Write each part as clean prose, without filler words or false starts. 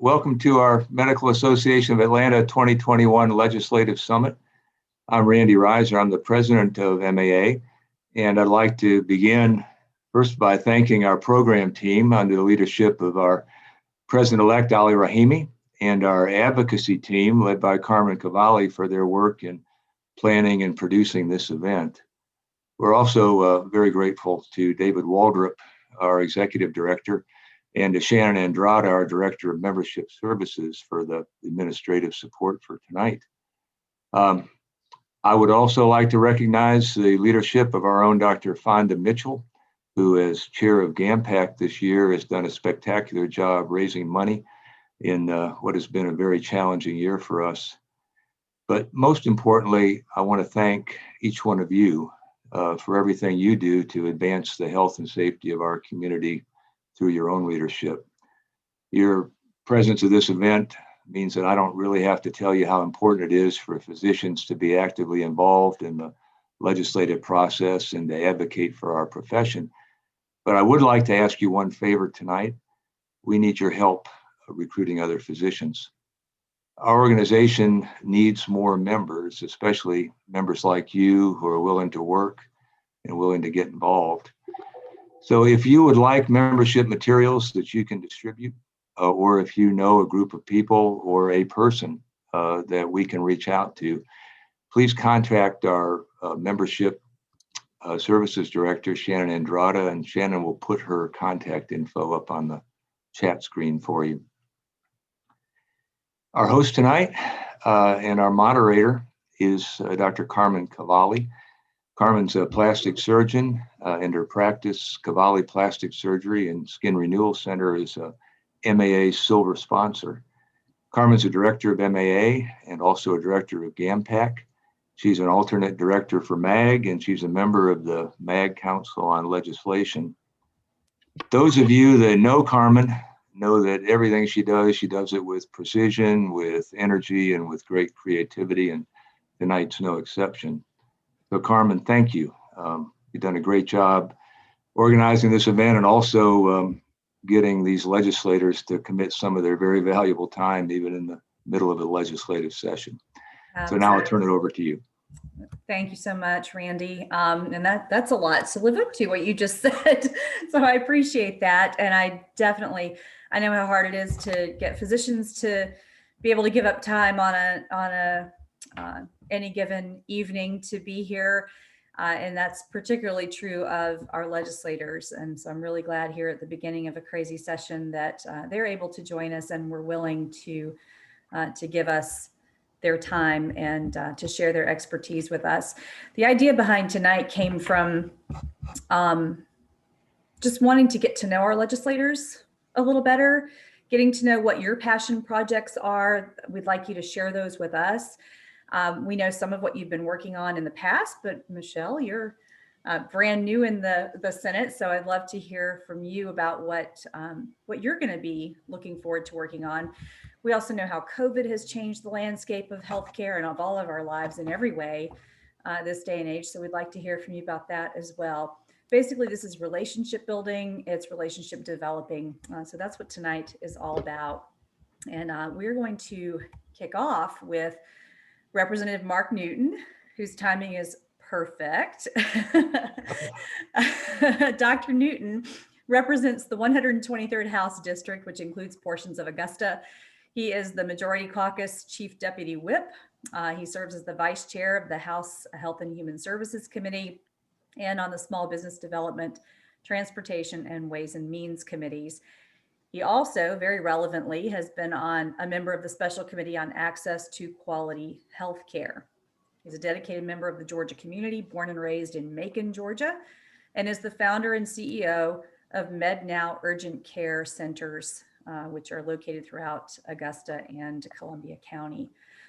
Welcome to our Medical Association of Atlanta 2021 Legislative Summit. I'm Randy Reiser. I'm the president of MAA, and I'd like to begin first by thanking our program team under the leadership of our President-elect Ali Rahimi and our advocacy team led by Carmen Cavalli for their work in planning and producing this event. We're also very grateful to David Waldrop, our executive director, and to Shannon Andrada, our Director of Membership Services, for the administrative support for tonight. I would also like to recognize the leadership of our own Dr. Fonda Mitchell, who as chair of GAMPAC this year has done a spectacular job raising money in what has been a very challenging year for us. But most importantly, I want to thank each one of you for everything you do to advance the health and safety of our community through your own leadership. Your presence at this event means that I don't really have to tell you how important it is for physicians to be actively involved in the legislative process and to advocate for our profession. But I would like to ask you one favor tonight. We need your help recruiting other physicians. Our organization needs more members, especially members like you who are willing to work and willing to get involved. So if you would like membership materials that you can distribute, or if you know a group of people or a person that we can reach out to, please contact our membership services director, Shannon Andrada, and Shannon will put her contact info up on the chat screen for you. Our host tonight and our moderator is Dr. Carmen Cavalli. Carmen's a plastic surgeon, and her practice, Cavalli Plastic Surgery and Skin Renewal Center, is a MAA Silver sponsor. Carmen's a director of MAA and also a director of GAMPAC. She's an alternate director for MAG, and she's a member of the MAG Council on Legislation. Those of you that know Carmen know that everything she does it with precision, with energy, and with great creativity, and tonight's no exception. So Carmen, thank you. You've done a great job organizing this event and also getting these legislators to commit some of their very valuable time, even in the middle of a legislative session. So now I'll turn it over to you. Thank you so much, Randy. And that's a lot to live up to what you just said. So I appreciate that. And I know how hard it is to get physicians to be able to give up time on any given evening to be here. And that's particularly true of our legislators. And so I'm really glad here at the beginning of a crazy session that they're able to join us and were willing to give us their time and to share their expertise with us. The idea behind tonight came from just wanting to get to know our legislators a little better, getting to know what your passion projects are. We'd like you to share those with us. We know some of what you've been working on in the past, but Michelle, you're brand new in the Senate, so I'd love to hear from you about what you're going to be looking forward to working on. We also know how COVID has changed the landscape of healthcare and of all of our lives in every way this day and age, so we'd like to hear from you about that as well. Basically, this is relationship building, it's relationship developing, so that's what tonight is all about. And we're going to kick off with Representative Mark Newton, whose timing is perfect. Dr. Newton represents the 123rd House District, which includes portions of Augusta. He is the Majority Caucus Chief Deputy Whip. He serves as the Vice Chair of the House Health and Human Services Committee and on the Small Business Development, Transportation, and Ways and Means Committees. He also, very relevantly, has been a member of the Special Committee on Access to Quality Health Care. He's a dedicated member of the Georgia community, born and raised in Macon, Georgia, and is the founder and CEO of MedNow Urgent Care Centers, which are located throughout Augusta and Columbia County.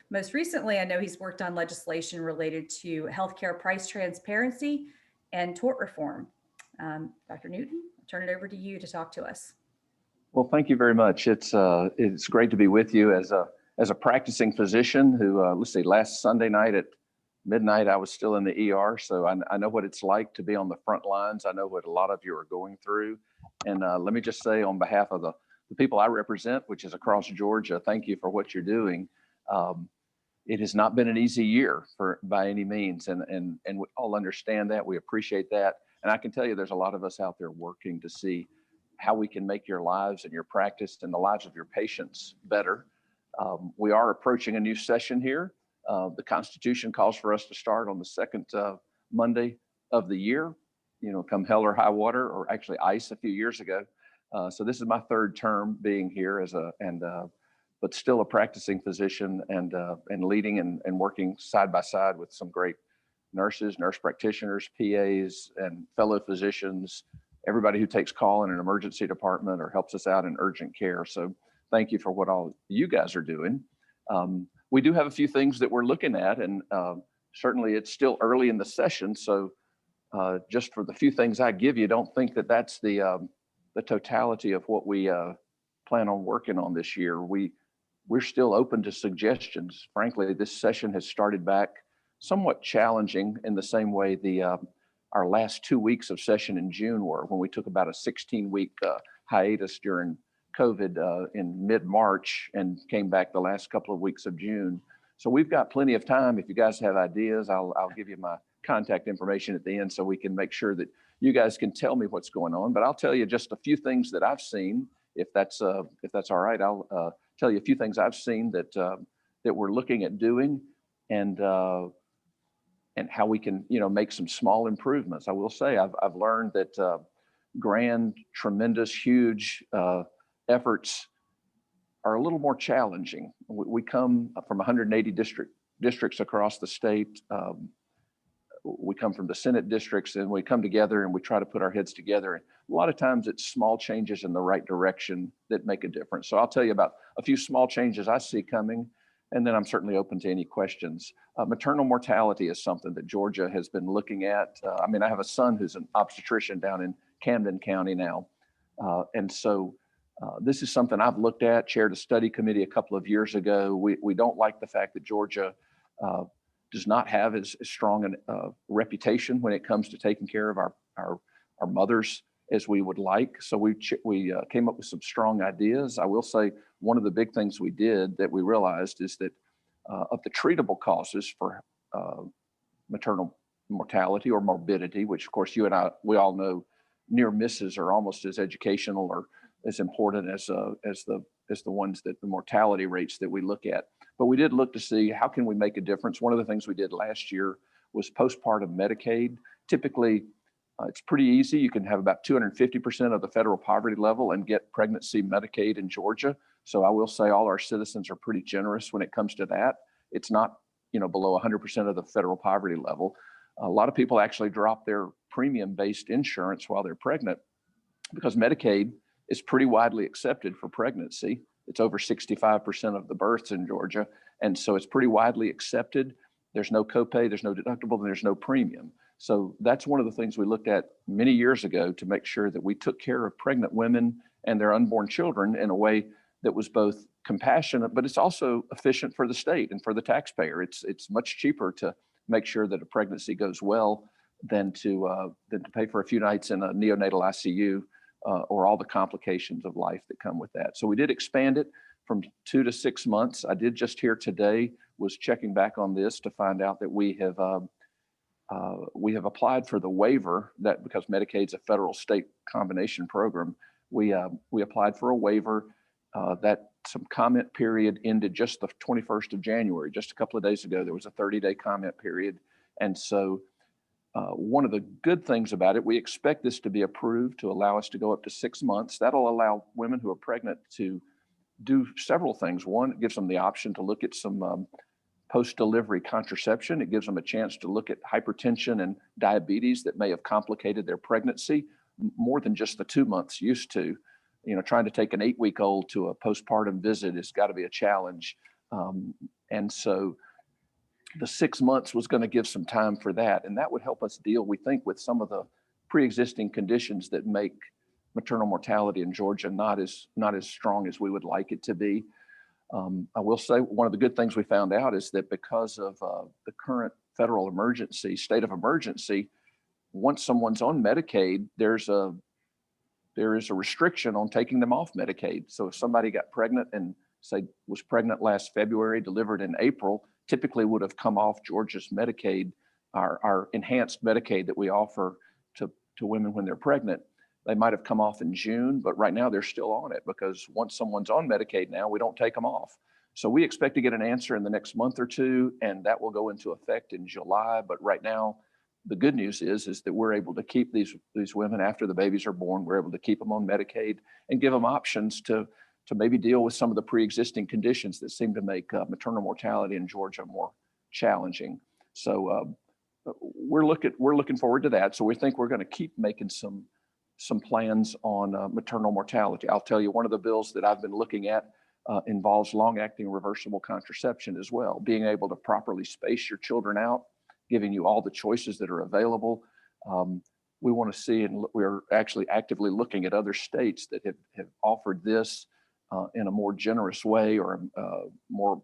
Most recently, I know he's worked on legislation related to healthcare price transparency and tort reform. Dr. Newton, I'll turn it over to you to talk to us. Well, thank you very much. It's great to be with you as a practicing physician who, let's see, last Sunday night at midnight, I was still in the ER. So I know what it's like to be on the front lines. I know what a lot of you are going through. And let me just say on behalf of the the people I represent, which is across Georgia, thank you for what you're doing. It has not been an easy year by any means, and we all understand that. We appreciate that, and I can tell you, there's a lot of us out there working to see how we can make your lives and your practice and the lives of your patients better. We are approaching a new session here. The Constitution calls for us to start on the second Monday of the year, come hell or high water, or actually ICE a few years ago. So this is my third term being here but still a practicing physician and leading and working side by side with some great nurses, nurse practitioners, PAs, and fellow physicians, everybody who takes call in an emergency department or helps us out in urgent care. So thank you for what all you guys are doing. We do have a few things that we're looking at, and certainly it's still early in the session. So just for the few things I give you, don't think that that's the totality of what we plan on working on this year. We're still open to suggestions. Frankly, this session has started back somewhat challenging in the same way our last 2 weeks of session in June were, when we took about a 16-week hiatus during COVID in mid-March and came back the last couple of weeks of June. So we've got plenty of time. If you guys have ideas, I'll give you my contact information at the end so we can make sure that you guys can tell me what's going on. But I'll tell you just a few things that I've seen. If that's all right, I'll tell you a few things I've seen that we're looking at doing, and how we can make some small improvements. I will say I've learned that grand, tremendous, huge efforts are a little more challenging. We come from 180 districts across the state. We come from the Senate districts, and we come together and we try to put our heads together. And a lot of times it's small changes in the right direction that make a difference. So I'll tell you about a few small changes I see coming, and then I'm certainly open to any questions. Maternal mortality is something that Georgia has been looking at. I have a son who's an obstetrician down in Camden County now. And so this is something I've looked at, chaired a study committee a couple of years ago. We don't like the fact that Georgia does not have as strong a reputation when it comes to taking care of our mothers as we would like. So we came up with some strong ideas. I will say one of the big things we did that we realized is that of the treatable causes for maternal mortality or morbidity, which of course you and we all know near misses are almost as educational or as important as the ones that the mortality rates that we look at. But we did look to see how can we make a difference. One of the things we did last year was postpartum Medicaid. Typically, it's pretty easy. You can have about 250% of the federal poverty level and get pregnancy Medicaid in Georgia. So I will say all our citizens are pretty generous when it comes to that. It's not, below 100% of the federal poverty level. A lot of people actually drop their premium-based insurance while they're pregnant because Medicaid is pretty widely accepted for pregnancy. It's over 65% of the births in Georgia. And so it's pretty widely accepted. There's no copay, there's no deductible, and there's no premium. So that's one of the things we looked at many years ago to make sure that we took care of pregnant women and their unborn children in a way that was both compassionate, but it's also efficient for the state and for the taxpayer. It's much cheaper to make sure that a pregnancy goes well than to pay for a few nights in a neonatal ICU or all the complications of life that come with that. So we did expand it from 2 to 6 months. I did just hear today, was checking back on this to find out that we have applied for the waiver that because Medicaid's a federal state combination program, we applied for a waiver that some comment period ended just the 21st of January. Just a couple of days ago, there was a 30-day comment period. And so one of the good things about it, we expect this to be approved to allow us to go up to 6 months. That'll allow women who are pregnant to do several things. One, it gives them the option to look at some post-delivery contraception. It gives them a chance to look at hypertension and diabetes that may have complicated their pregnancy more than just the 2 months used to. Trying to take an 8-week-old to a postpartum visit has got to be a challenge. And so the 6 months was going to give some time for that. And that would help us deal, we think, with some of the pre-existing conditions that make maternal mortality in Georgia not as strong as we would like it to be. I will say one of the good things we found out is that because of the current federal emergency, state of emergency, once someone's on Medicaid, there's there is a restriction on taking them off Medicaid. So if somebody got pregnant and say was pregnant last February, delivered in April, typically would have come off Georgia's Medicaid, our enhanced Medicaid that we offer to women when they're pregnant. They might have come off in June, but right now they're still on it because once someone's on Medicaid now, we don't take them off. So we expect to get an answer in the next month or two, and that will go into effect in July. But right now, the good news is that we're able to keep these women after the babies are born. We're able to keep them on Medicaid and give them options to maybe deal with some of the pre-existing conditions that seem to make maternal mortality in Georgia more challenging. So we're looking forward to that. So we think we're going to keep making some plans on maternal mortality. I'll tell you, one of the bills that I've been looking at involves long-acting reversible contraception as well, being able to properly space your children out, giving you all the choices that are available. We want to see, and we're actually actively looking at other states that have offered this in a more generous way or a more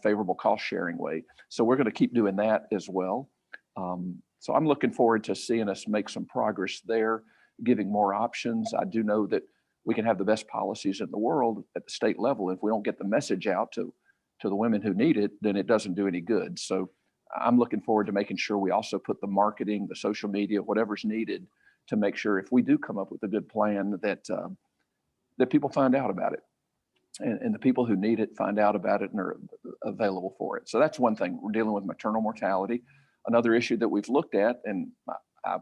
favorable cost-sharing way. So we're going to keep doing that as well. So I'm looking forward to seeing us make some progress there, giving more options. I do know that we can have the best policies in the world at the state level. If we don't get the message out to the women who need it, then it doesn't do any good. So I'm looking forward to making sure we also put the marketing, the social media, whatever's needed to make sure if we do come up with a good plan that people find out about it. And the people who need it find out about it and are available for it. So that's one thing. We're dealing with maternal mortality. Another issue that we've looked at, and I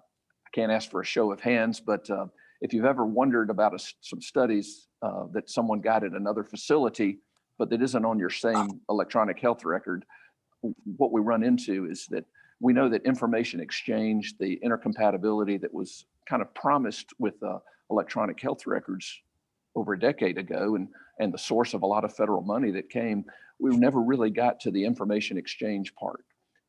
can't ask for a show of hands, but if you've ever wondered about some studies that someone got at another facility, but that isn't on your same electronic health record, what we run into is that we know that information exchange, the intercompatibility that was kind of promised with electronic health records over a decade ago, and the source of a lot of federal money that came, we never really got to the information exchange part.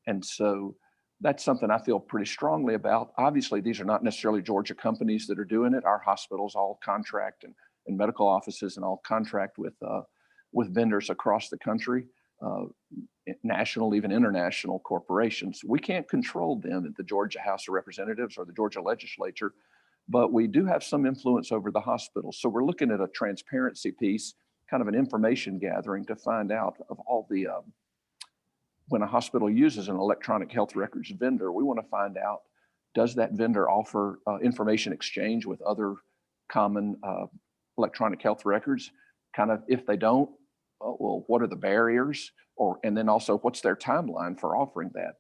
And so that's something I feel pretty strongly about. Obviously, these are not necessarily Georgia companies that are doing it. Our hospitals all contract and medical offices and all contract with vendors across the country, national, even international corporations. We can't control them at the Georgia House of Representatives or the Georgia legislature, but we do have some influence over the hospitals. So we're looking at a transparency piece, kind of an information gathering to find out of all the, when a hospital uses an electronic health records vendor, we want to find out, does that vendor offer information exchange with other common electronic health records? Kind of, if they don't, well, what are the barriers? And then also, what's their timeline for offering that?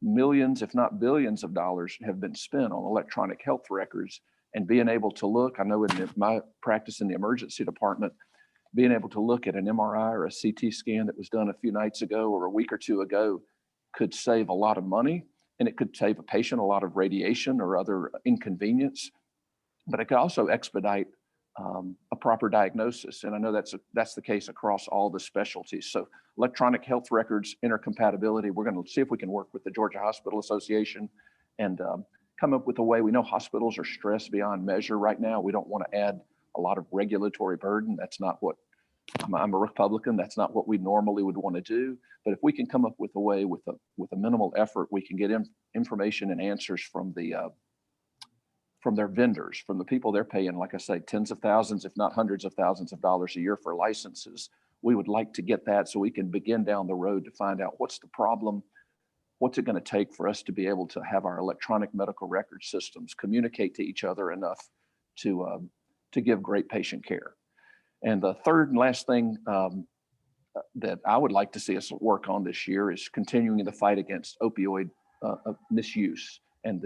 Millions, if not billions of dollars have been spent on electronic health records, and being able to look, I know in my practice in the emergency department, being able to look at an MRI or a CT scan that was done a few nights ago or a week or two ago could save a lot of money, and it could save a patient a lot of radiation or other inconvenience, but it could also expedite a proper diagnosis. And I know that's the case across all the specialties. So electronic health records intercompatibility, we're going to see if we can work with the Georgia Hospital Association and come up with a way. We know hospitals are stressed beyond measure right now. We don't want to add a lot of regulatory burden. That's not what, I'm a Republican, that's not what we normally would want to do. But if we can come up with a way with a minimal effort, we can get information and answers from their vendors, from the people they're paying, like I say, tens of thousands, if not hundreds of thousands of dollars a year for licenses. We would like to get that so we can begin down the road to find out what's the problem, what's it going to take for us to be able to have our electronic medical record systems communicate to each other enough to give great patient care. And the third and last thing that I would like to see us work on this year is continuing the fight against opioid misuse and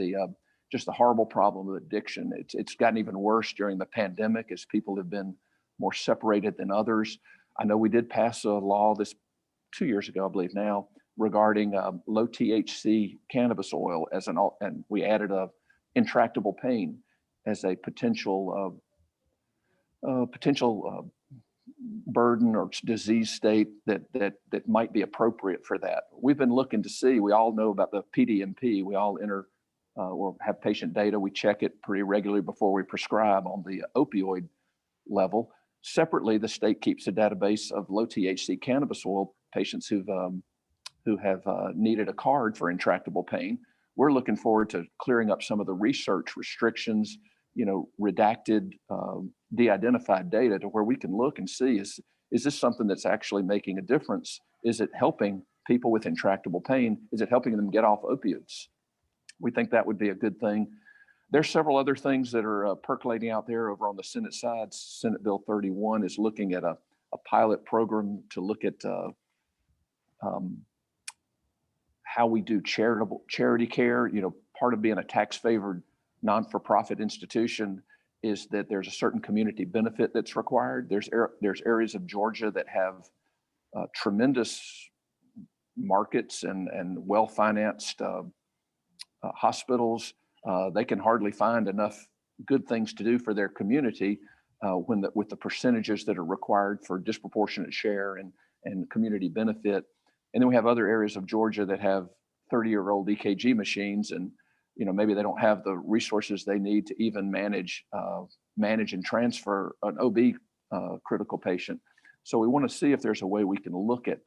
just the horrible problem of addiction. It's gotten even worse during the pandemic as people have been more separated than others. I know we did pass a law 2 years ago, I believe now, regarding low THC cannabis oil and we added a intractable pain as a potential burden or disease state that might be appropriate for that. We've been looking to see, we all know about the PDMP, we all enter or have patient data, we check it pretty regularly before we prescribe on the opioid level. Separately, the state keeps a database of low THC cannabis oil patients who have needed a card for intractable pain. We're looking forward to clearing up some of the research restrictions redacted, de-identified data to where we can look and see, is this something that's actually making a difference? Is it helping people with intractable pain? Is it helping them get off opiates? We think that would be a good thing. There's several other things that are percolating out there over on the Senate side. Senate Bill 31 is looking at a pilot program to look at how we do charity care. Part of being a tax-favored non-for-profit institution is that there's a certain community benefit that's required. There's areas of Georgia that have tremendous markets and well-financed hospitals. They can hardly find enough good things to do for their community with the percentages that are required for disproportionate share and community benefit. And then we have other areas of Georgia that have 30-year-old EKG machines, and maybe they don't have the resources they need to even manage and transfer an OB critical patient. So we want to see if there's a way we can look at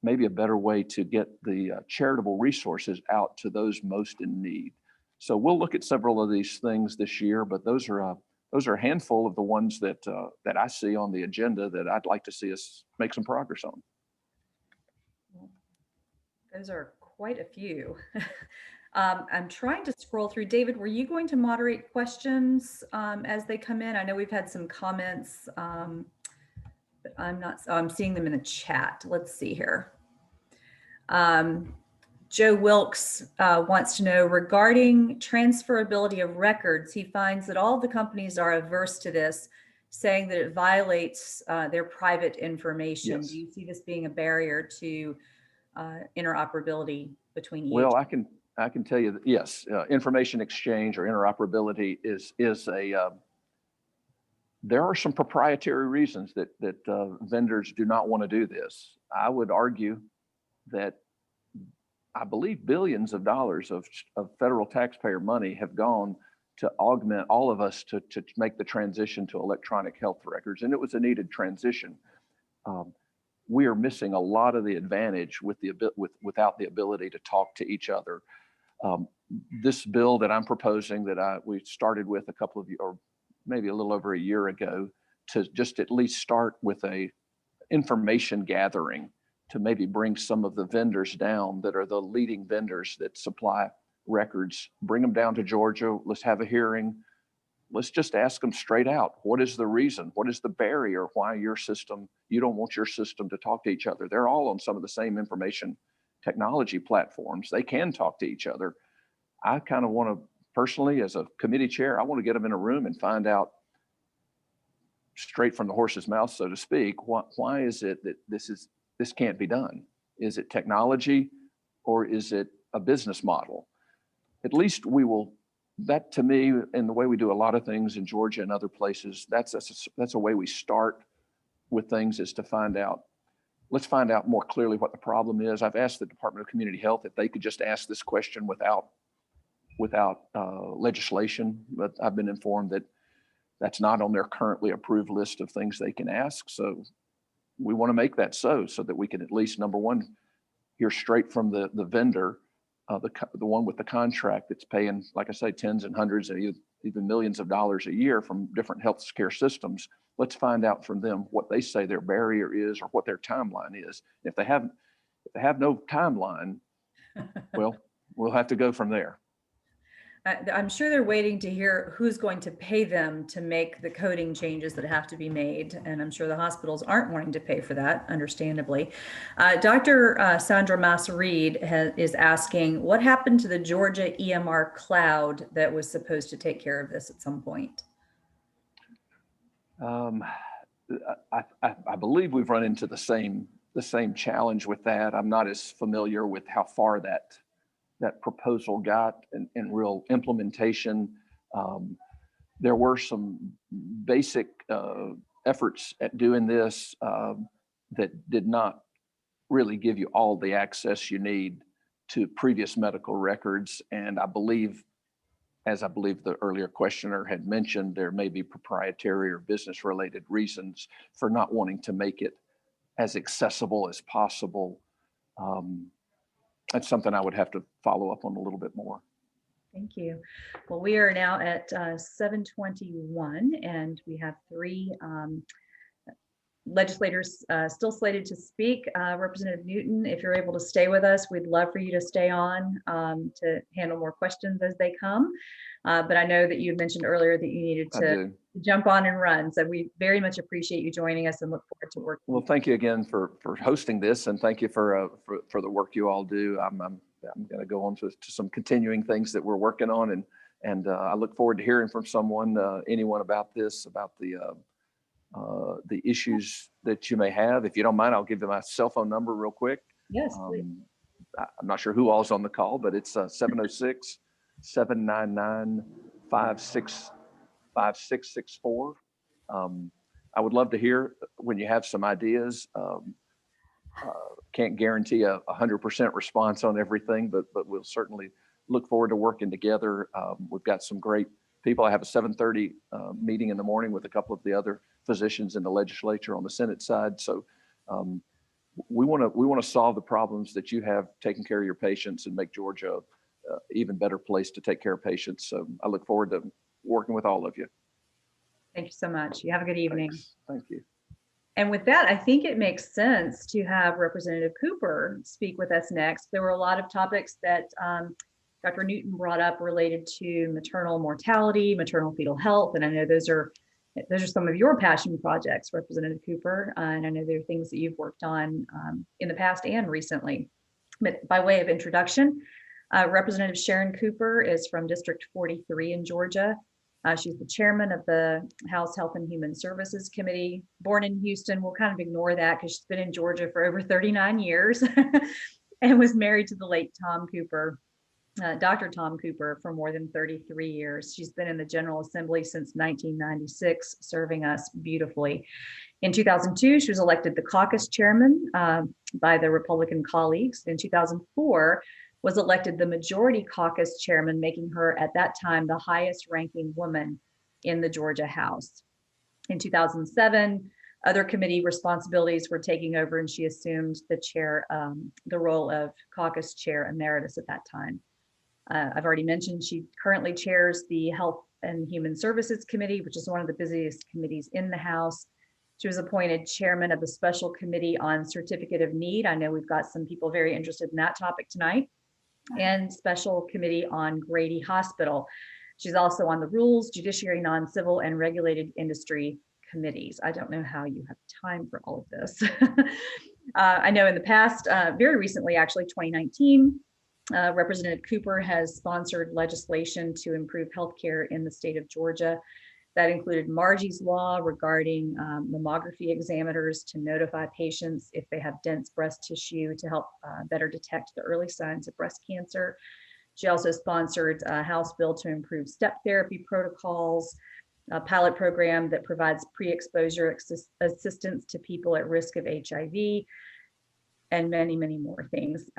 maybe a better way to get the charitable resources out to those most in need. So we'll look at several of these things this year, but those are a handful of the ones that I see on the agenda that I'd like to see us make some progress on. Those are quite a few. I'm trying to scroll through. David, were you going to moderate questions as they come in? I know we've had some comments, but I'm seeing them in the chat. Let's see here. Joe Wilkes wants to know, regarding transferability of records, he finds that all the companies are averse to this, saying that it violates their private information. Yes. Do you see this being a barrier to interoperability between each? Well, I can tell you that yes, information exchange or interoperability is there are some proprietary reasons that vendors do not want to do this. I would argue that I believe billions of dollars of federal taxpayer money have gone to augment all of us to make the transition to electronic health records, and it was a needed transition. We are missing a lot of the advantage without the ability to talk to each other. This bill that I'm proposing that we started with a couple of years, or maybe a little over a year ago, to just at least start with a information gathering to maybe bring some of the vendors down that are the leading vendors that supply records, bring them down to Georgia. Let's have a hearing. Let's just ask them straight out. What is the reason? What is the barrier? Why you don't want your system to talk to each other? They're all on some of the same information technology platforms. They can talk to each other. I kind of want to, personally, as a committee chair, I want to get them in a room and find out straight from the horse's mouth, so to speak, why is it that this can't be done? Is it technology or is it a business model? At least that to me, and the way we do a lot of things in Georgia and other places, that's a way we start with things, is to let's find out more clearly what the problem is. I've asked the Department of Community Health if they could just ask this question without legislation, but I've been informed that that's not on their currently approved list of things they can ask. So we want to make that so that we can at least, number one, hear straight from the vendor, the one with the contract that's paying, like I say, tens and hundreds and even millions of dollars a year from different healthcare systems. Let's find out from them what they say their barrier is or what their timeline is. If they have no timeline, well, we'll have to go from there. I'm sure they're waiting to hear who's going to pay them to make the coding changes that have to be made. And I'm sure the hospitals aren't wanting to pay for that, understandably. Dr. Sandra Mass-Reed is asking, what happened to the Georgia EMR cloud that was supposed to take care of this at some point? I believe we've run into the same challenge with that. I'm not as familiar with how far that proposal got in real implementation. There were some basic efforts at doing this that did not really give you all the access you need to previous medical records. And I believe the earlier questioner had mentioned, there may be proprietary or business related reasons for not wanting to make it as accessible as possible. That's something I would have to follow up on a little bit more. Thank you. Well, we are now at 7:21, and we have three legislators still slated to speak. Representative Newton, if you're able to stay with us, we'd love for you to stay on to handle more questions as they come. But I know that you mentioned earlier that you needed to jump on and run. So we very much appreciate you joining us and look forward to working. Well, thank you again for hosting this, and thank you for the work you all do. I'm going to go on to some continuing things that we're working on, and I look forward to hearing from anyone about this, about the issues that you may have. If you don't mind, I'll give them my cell phone number real quick. Yes, please. I'm not sure who all's on the call, but it's 706-799-5664. I would love to hear when you have some ideas. Can't guarantee a 100% response on everything, but we'll certainly look forward to working together. We've got some great people. I have a 7:30 meeting in the morning with a couple of the other physicians in the legislature on the Senate side. So we want to solve the problems that you have taking care of your patients and make Georgia an even better place to take care of patients. So I look forward to working with all of you. Thank you so much. You have a good evening. Thanks. Thank you. And with that, I think it makes sense to have Representative Cooper speak with us next. There were a lot of topics that Dr. Newton brought up related to maternal mortality, maternal fetal health, and I know those are some of your passion projects, Representative Cooper, and I know there are things that you've worked on in the past and recently. But by way of introduction, Representative Sharon Cooper is from District 43 in Georgia. She's the chairman of the House Health and Human Services Committee, born in Houston. We'll kind of ignore that because she's been in Georgia for over 39 years and was married to the late Tom Cooper, Dr. Tom Cooper, for more than 33 years. She's been in the General Assembly since 1996, serving us beautifully. In 2002, she was elected the caucus chairman by the Republican colleagues. In 2004, was elected the majority caucus chairman, making her at that time the highest ranking woman in the Georgia House. In 2007, other committee responsibilities were taking over and she assumed the role of caucus chair emeritus at that time. I've already mentioned she currently chairs the Health and Human Services Committee, which is one of the busiest committees in the House. She was appointed chairman of the Special Committee on Certificate of Need. I know we've got some people very interested in that topic tonight. And Special Committee on Grady Hospital. She's also on the Rules, Judiciary, Non-Civil, and Regulated Industry Committees. I don't know how you have time for all of this. I know in the past, very recently, actually 2019, Representative Cooper has sponsored legislation to improve healthcare in the state of Georgia. That included Margie's Law regarding mammography examiners to notify patients if they have dense breast tissue to help better detect the early signs of breast cancer. She also sponsored a House bill to improve step therapy protocols, a pilot program that provides pre-exposure assistance to people at risk of HIV, and many, many more things.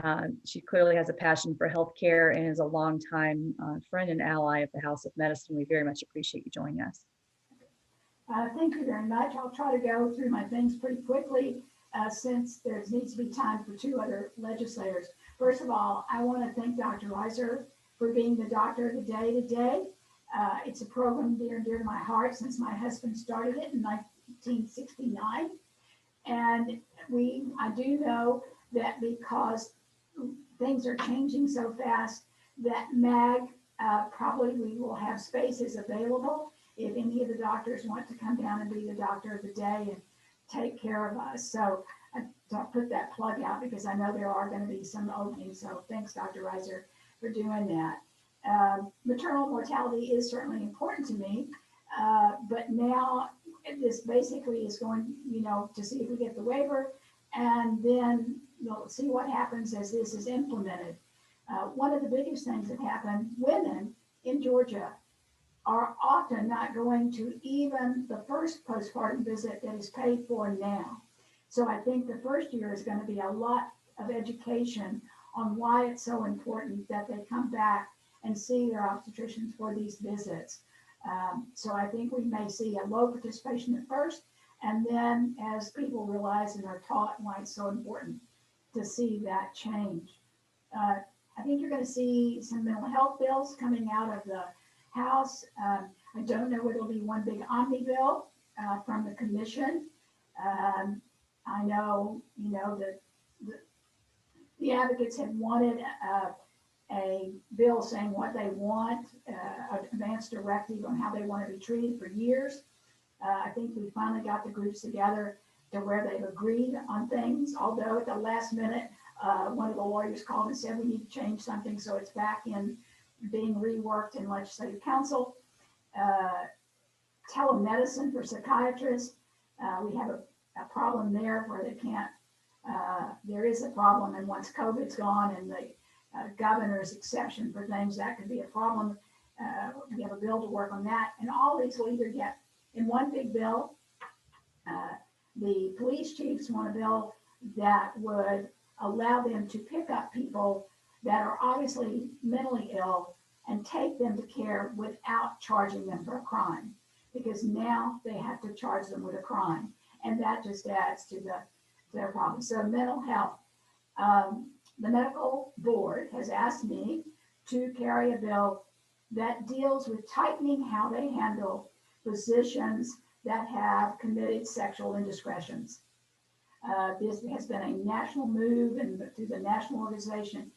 She clearly has a passion for healthcare and is a longtime friend and ally of the House of Medicine. We very much appreciate you joining us. Thank you very much. I'll try to go through my things pretty quickly since there needs to be time for two other legislators. First of all, I want to thank Dr. Reiser for being the doctor of the day today. It's a program near and dear to my heart since my husband started it in 1969. And I do know that because things are changing so fast that MAG, probably we will have spaces available if any of the doctors want to come down and be the doctor of the day and take care of us. So I'll put that plug out because I know there are going to be some openings. So thanks, Dr. Reiser, for doing that. Maternal mortality is certainly important to me, but now this basically is going, to see if we get the waiver, and then we'll see what happens as this is implemented. One of the biggest things that happen, women in Georgia are often not going to even the first postpartum visit that is paid for now. So I think the first year is going to be a lot of education on why it's so important that they come back and see their obstetricians for these visits. So I think we may see a low participation at first, and then as people realize and are taught why it's so important to see that change. I think you're going to see some mental health bills coming out of the House. I don't know whether it'll be one big omni bill from the commission. I know, that the advocates had wanted a bill saying what they want, an advance directive on how they want to be treated for years. I think we finally got the groups together to where they've agreed on things, although at the last minute, one of the lawyers called and said we need to change something, so it's back in being reworked in legislative council. Telemedicine for psychiatrists, we have a problem there where they can't, there is a problem, and once COVID's gone and the governor's exception for things, that could be a problem. We have a bill to work on that, and all these will either get in one big bill. The police chiefs want a bill that would allow them to pick up people that are obviously mentally ill and take them to care without charging them for a crime, because now they have to charge them with a crime, and that just adds to their problem. So mental health. The medical board has asked me to carry a bill that deals with tightening how they handle physicians that have committed sexual indiscretions. This has been a national move and through the national organization,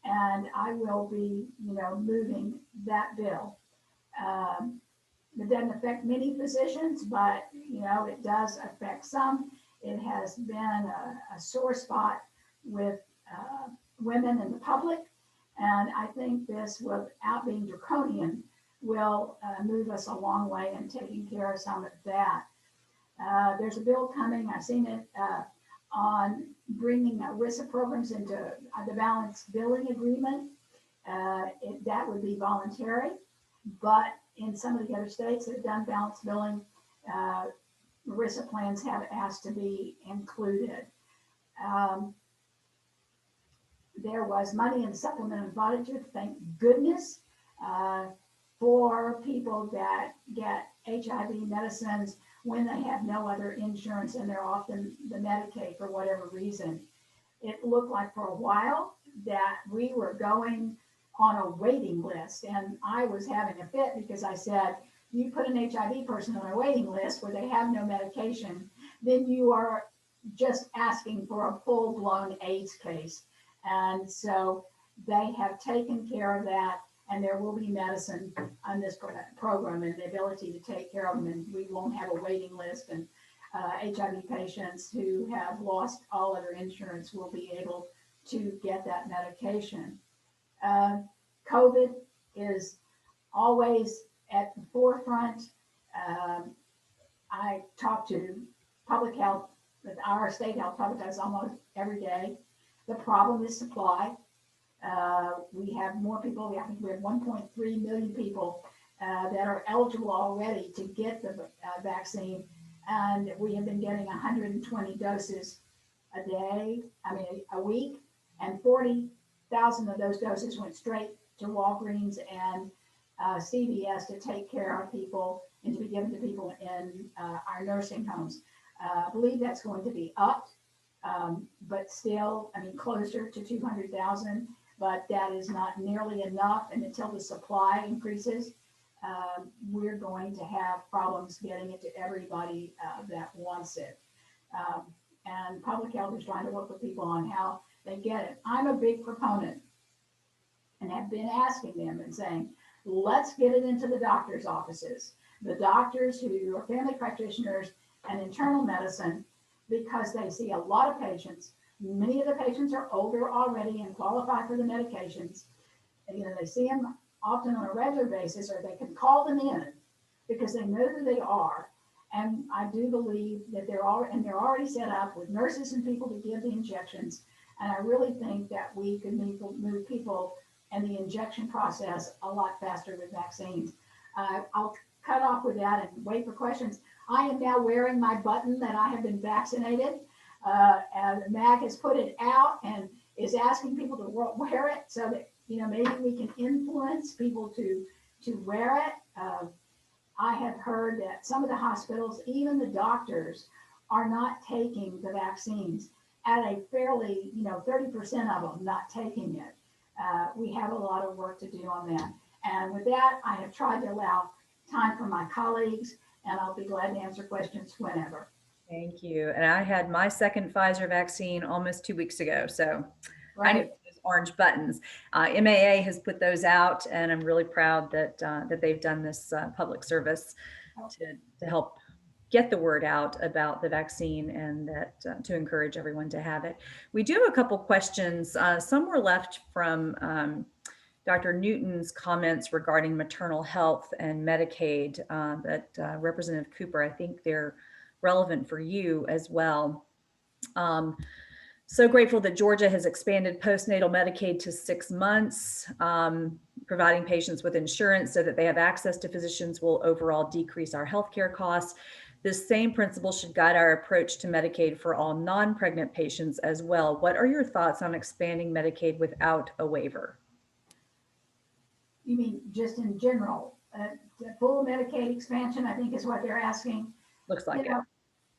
and I will be, moving that bill. It doesn't affect many physicians, but it does affect some. It has been a sore spot with women in the public, and I think this, without being draconian, will move us a long way in taking care of some of that. There's a bill coming, I've seen it, on bringing ERISA programs into the balanced billing agreement. That would be voluntary, but in some of the other states that have done balanced billing, ERISA plans have asked to be included. There was money in supplemental budget, thank goodness, for people that get HIV medicines when they have no other insurance and they're often the Medicaid for whatever reason. It looked like for a while that we were going on a waiting list, and I was having a fit because I said, you put an HIV person on a waiting list where they have no medication, then you are just asking for a full-blown AIDS case. And so they have taken care of that, and there will be medicine on this program and the ability to take care of them, and we won't have a waiting list, and HIV patients who have lost all other insurance will be able to get that medication. COVID is always at the forefront. I talk to public health, our state health public health almost every day. The problem is supply. We have more people, I think we have 1.3 million people that are eligible already to get the vaccine. And we have been getting 120 doses a week, and 40,000 of those doses went straight to Walgreens and CVS to take care of people and to be given to people in our nursing homes. I believe that's going to be upped, but still, closer to 200,000, but that is not nearly enough. And until the supply increases, we're going to have problems getting it to everybody that wants it. And public health is trying to work with people on how they get it. I'm a big proponent and have been asking them and saying, let's get it into the doctor's offices, the doctors who are family practitioners and internal medicine, because they see a lot of patients. Many of the patients are older already and qualify for the medications. And, they see them often on a regular basis, or they can call them in because they know who they are. And I do believe that they're already set up with nurses and people to give the injections. And I really think that we could move people and the injection process a lot faster with vaccines. I'll cut off with that and wait for questions. I am now wearing my button that I have been vaccinated. And MAG has put it out and is asking people to wear it so that, maybe we can influence people to wear it. I have heard that some of the hospitals, even the doctors, are not taking the vaccines at a fairly, 30% of them not taking it. We have a lot of work to do on that. And with that, I have tried to allow time for my colleagues, and I'll be glad to answer questions whenever. Thank you. And I had my second Pfizer vaccine almost 2 weeks ago. So I need those orange buttons. MAA has put those out, and I'm really proud that that they've done this public service to help get the word out about the vaccine, and that to encourage everyone to have it. We do have a couple questions. Some were left from Dr. Newton's comments regarding maternal health and Medicaid that Representative Cooper, I think they're relevant for you as well. So grateful that Georgia has expanded postnatal Medicaid to 6 months, providing patients with insurance so that they have access to physicians will overall decrease our healthcare costs. This same principle should guide our approach to Medicaid for all non-pregnant patients as well. What are your thoughts on expanding Medicaid without a waiver? You mean just in general? The full Medicaid expansion, I think, is what they're asking. Looks like it.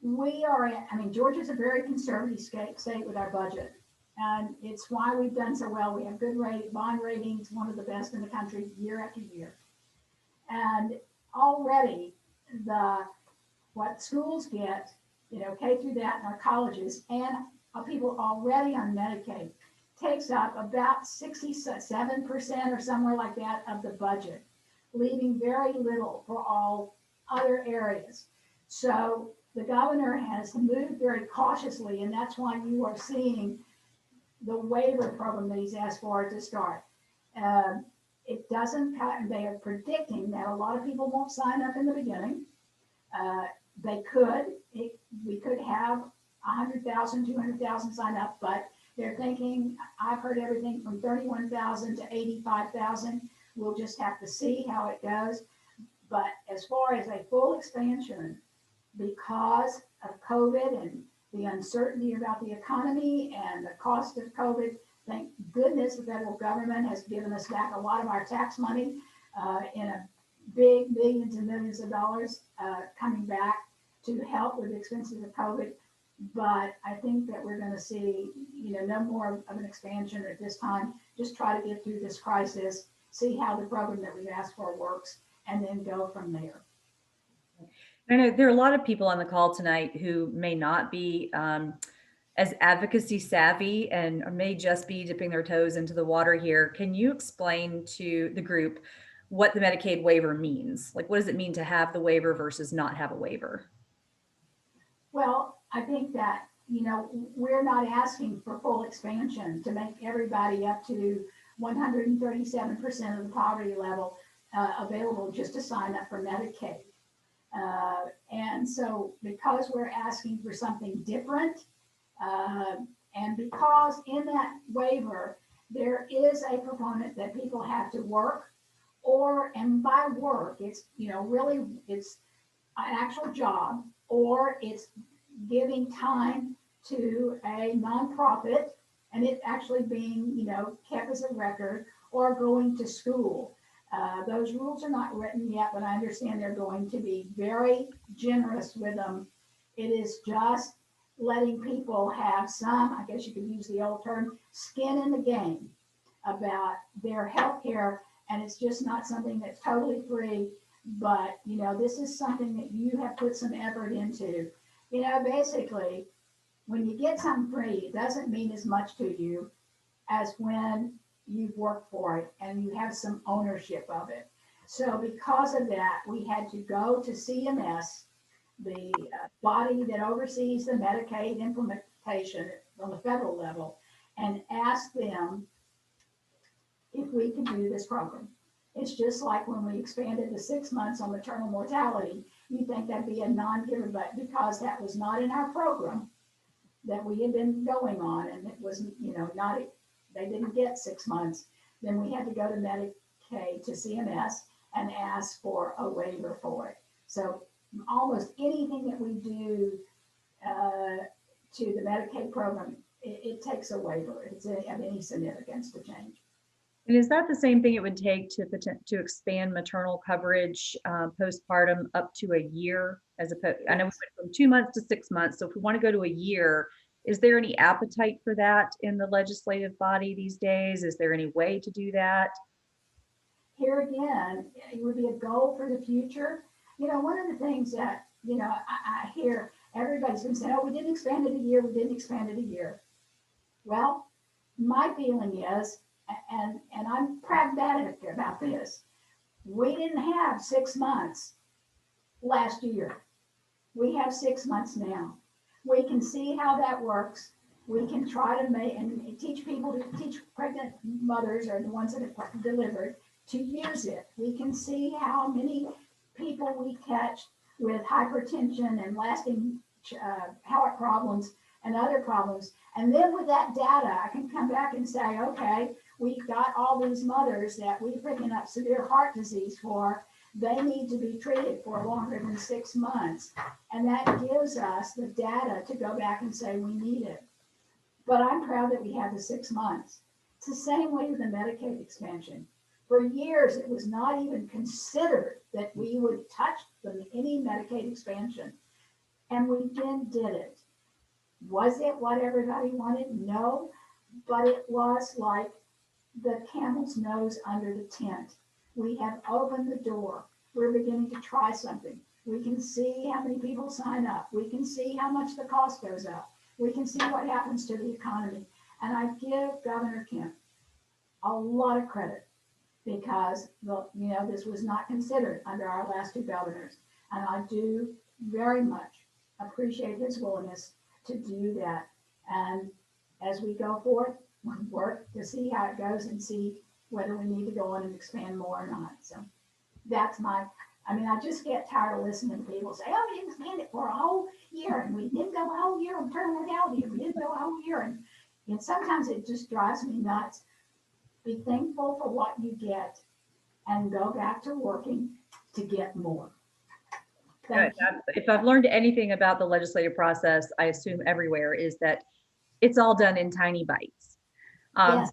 We are, Georgia's a very conservative state with our budget. And it's why we've done so well. We have good bond ratings, one of the best in the country year after year. And already what schools get, K through that in our colleges, and people already on Medicaid takes up about 67% or somewhere like that of the budget, leaving very little for all other areas. So the governor has moved very cautiously, and that's why you are seeing the waiver program that he's asked for to start. It doesn't cut, they are predicting that a lot of people won't sign up in the beginning. We could have 100,000, 200,000 sign up, but they're thinking, I've heard everything from 31,000 to 85,000. We'll just have to see how it goes. But as far as a full expansion, because of COVID and the uncertainty about the economy and the cost of COVID, thank goodness the federal government has given us back a lot of our tax money in a big millions and millions of dollars coming back to help with the expenses of COVID. But I think that we're going to see, no more of an expansion at this time. Just try to get through this crisis, see how the program that we've asked for works, and then go from there. I know there are a lot of people on the call tonight who may not be as advocacy savvy and may just be dipping their toes into the water here. Can you explain to the group what the Medicaid waiver means? Like, what does it mean to have the waiver versus not have a waiver? Well, I think that, we're not asking for full expansion to make everybody up to 137% of the poverty level available just to sign up for Medicaid. And so because we're asking for something different, and because in that waiver, there is a component that people have to work, and by work, it's, really it's an actual job, or it's giving time to a nonprofit and it actually being, kept as a record, or going to school. Those rules are not written yet, but I understand they're going to be very generous with them. It is just letting people have some, I guess you could use the old term, skin in the game about their health care. And it's just not something that's totally free, but, this is something that you have put some effort into. Basically, when you get something free, it doesn't mean as much to you as when you've worked for it and you have some ownership of it. So because of that, we had to go to CMS, the body that oversees the Medicaid implementation on the federal level, and ask them if we could do this program. It's just like when we expanded to 6 months on maternal mortality, you think that'd be a non-giver, but because that was not in our program that we had been going on, and it was, they didn't get 6 months, then we had to go to Medicaid, to CMS, and ask for a waiver for it. So almost anything that we do to the Medicaid program, it takes a waiver. It's of any significance to change. And is that the same thing it would take to expand maternal coverage postpartum up to a year? As opposed, I know we went from 2 months to 6 months. So if we want to go to a year, Is there any appetite for that in the legislative body these days? Is there any way to do that? Here again, it would be a goal for the future. One of the things that, I hear everybody's been saying, oh, we didn't expand it a year, we didn't expand it a year. Well, my feeling is, and I'm pragmatic about this, we didn't have 6 months last year. We have 6 months now. We can see how that works. We can try to make and teach people to teach pregnant mothers or the ones that have delivered to use it. We can see how many people we catch with hypertension and lasting heart problems and other problems. And then with that data, I can come back and say, okay, we've got all these mothers that we're picking up severe heart disease for. They need to be treated for longer than 6 months. And that gives us the data to go back and say we need it. But I'm proud that we had the 6 months. It's the same way with the Medicaid expansion. For years, it was not even considered that we would touch any Medicaid expansion. And we did it. Was it what everybody wanted? No, but it was like the camel's nose under the tent. We have opened the door. We're beginning to try something. We can see how many people sign up. We can see how much the cost goes up. We can see what happens to the economy. And I give Governor Kemp a lot of credit because this was not considered under our last 2 governors. And I do very much appreciate his willingness to do that. And as we go forth, we work to see how it goes and see whether we need to go on and expand more or not. So that's I just get tired of listening to people say, oh, we didn't expand it for a whole year and we didn't go a whole year on maternal mortality and we didn't go a whole year. And sometimes it just drives me nuts. Be thankful for what you get and go back to working to get more. If I've learned anything about the legislative process, I assume everywhere, is that it's all done in tiny bites. Yes.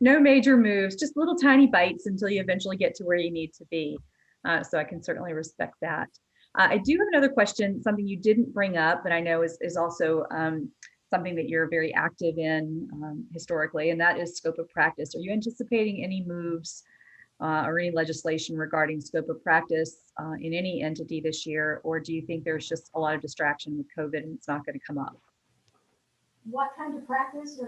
No major moves, just little tiny bites until you eventually get to where you need to be. So I can certainly respect that. I do have another question, something you didn't bring up, but I know is also something that you're very active in historically, and that is scope of practice. Are you anticipating any moves or any legislation regarding scope of practice in any entity this year, or do you think there's just a lot of distraction with COVID and it's not going to come up? What kind of practice?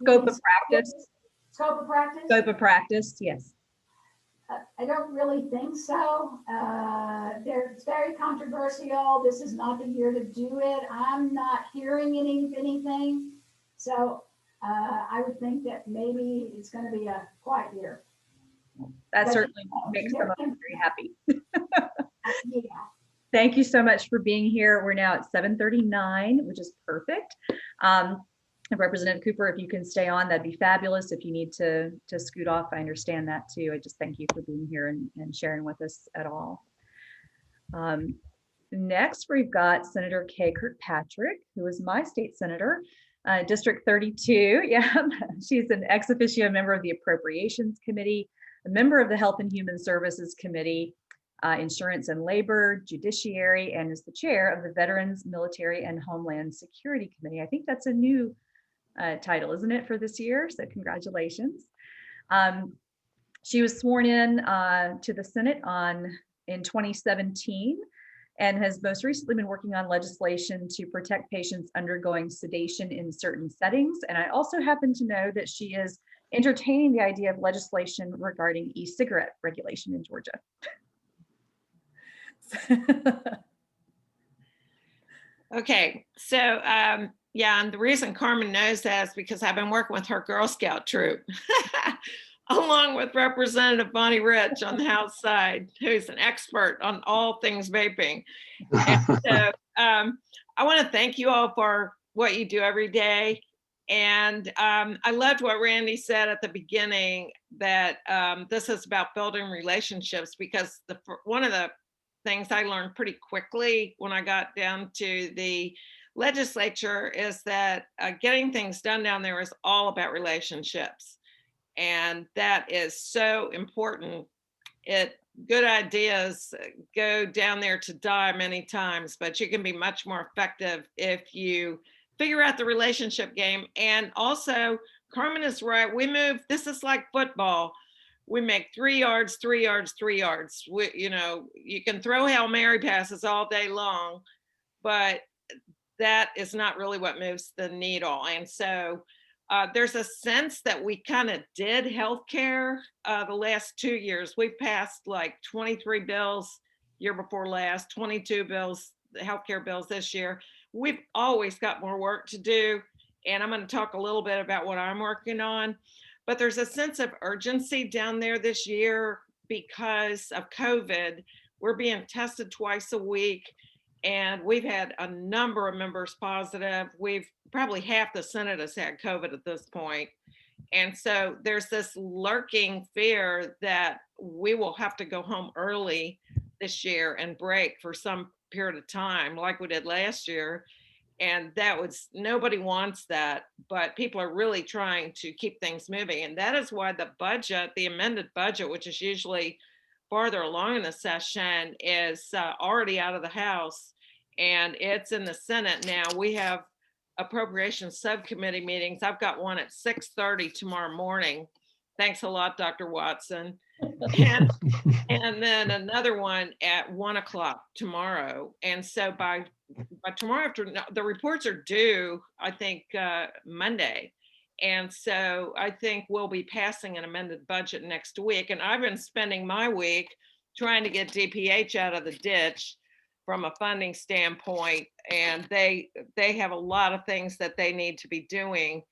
Scope of practice. Scope of practice? Scope of practice, yes. I don't really think so. It's very controversial. This is not the year to do it. I'm not hearing anything. So I would think that maybe it's going to be a quiet year. That certainly makes some of us very happy. Yeah. Thank you so much for being here. We're now at 7:39, which is perfect. Representative Cooper, if you can stay on, that'd be fabulous. If you need to scoot off, I understand that too. I just thank you for being here and sharing with us at all. Next, we've got Senator Kay Kirkpatrick, who is my state senator, District 32. Yeah, she's an ex officio member of the Appropriations Committee, a member of the Health and Human Services Committee, Insurance and Labor, Judiciary, and is the chair of the Veterans, Military, and Homeland Security Committee. I think that's a new title, isn't it, for this year? So congratulations. She was sworn in to the Senate in 2017 and has most recently been working on legislation to protect patients undergoing sedation in certain settings. And I also happen to know that she is entertaining the idea of legislation regarding e-cigarette regulation in Georgia. Okay, so yeah, and the reason Carmen knows that is because I've been working with her Girl Scout troop, along with Representative Bonnie Rich on the House side, who's an expert on all things vaping. And so I want to thank you all for what you do every day. And I loved what Randy said at the beginning, that this is about building relationships, because one of the things I learned pretty quickly when I got down to the legislature is that getting things done down there is all about relationships. And that is so important. Good ideas go down there to die many times, but you can be much more effective if you figure out the relationship game. And also, Carmen is right. We move, this is like football. We make 3 yards, 3 yards, 3 yards. You know, you can throw Hail Mary passes all day long, but that is not really what moves the needle. And so there's a sense that we kind of did healthcare the last 2 years. We've passed like 23 bills year before last, 22 bills, healthcare bills this year. We've always got more work to do. And I'm going to talk a little bit about what I'm working on. But there's a sense of urgency down there this year because of COVID. We're being tested twice a week. And we've had a number of members positive. We've probably half the Senate has had COVID at this point. And so there's this lurking fear that we will have to go home early this year and break for some period of time like we did last year. And that was, nobody wants that, but people are really trying to keep things moving. And that is why the budget, the amended budget, which is usually farther along in the session, is already out of the House and it's in the Senate now. We have appropriations subcommittee meetings. I've got one at 6:30 tomorrow morning. Thanks a lot, Dr. Watson. And then another one at 1 o'clock tomorrow. And so by tomorrow afternoon, the reports are due, I think, Monday. And so I think we'll be passing an amended budget next week. And I've been spending my week trying to get DPH out of the ditch from a funding standpoint. And they have a lot of things that they need to be doing.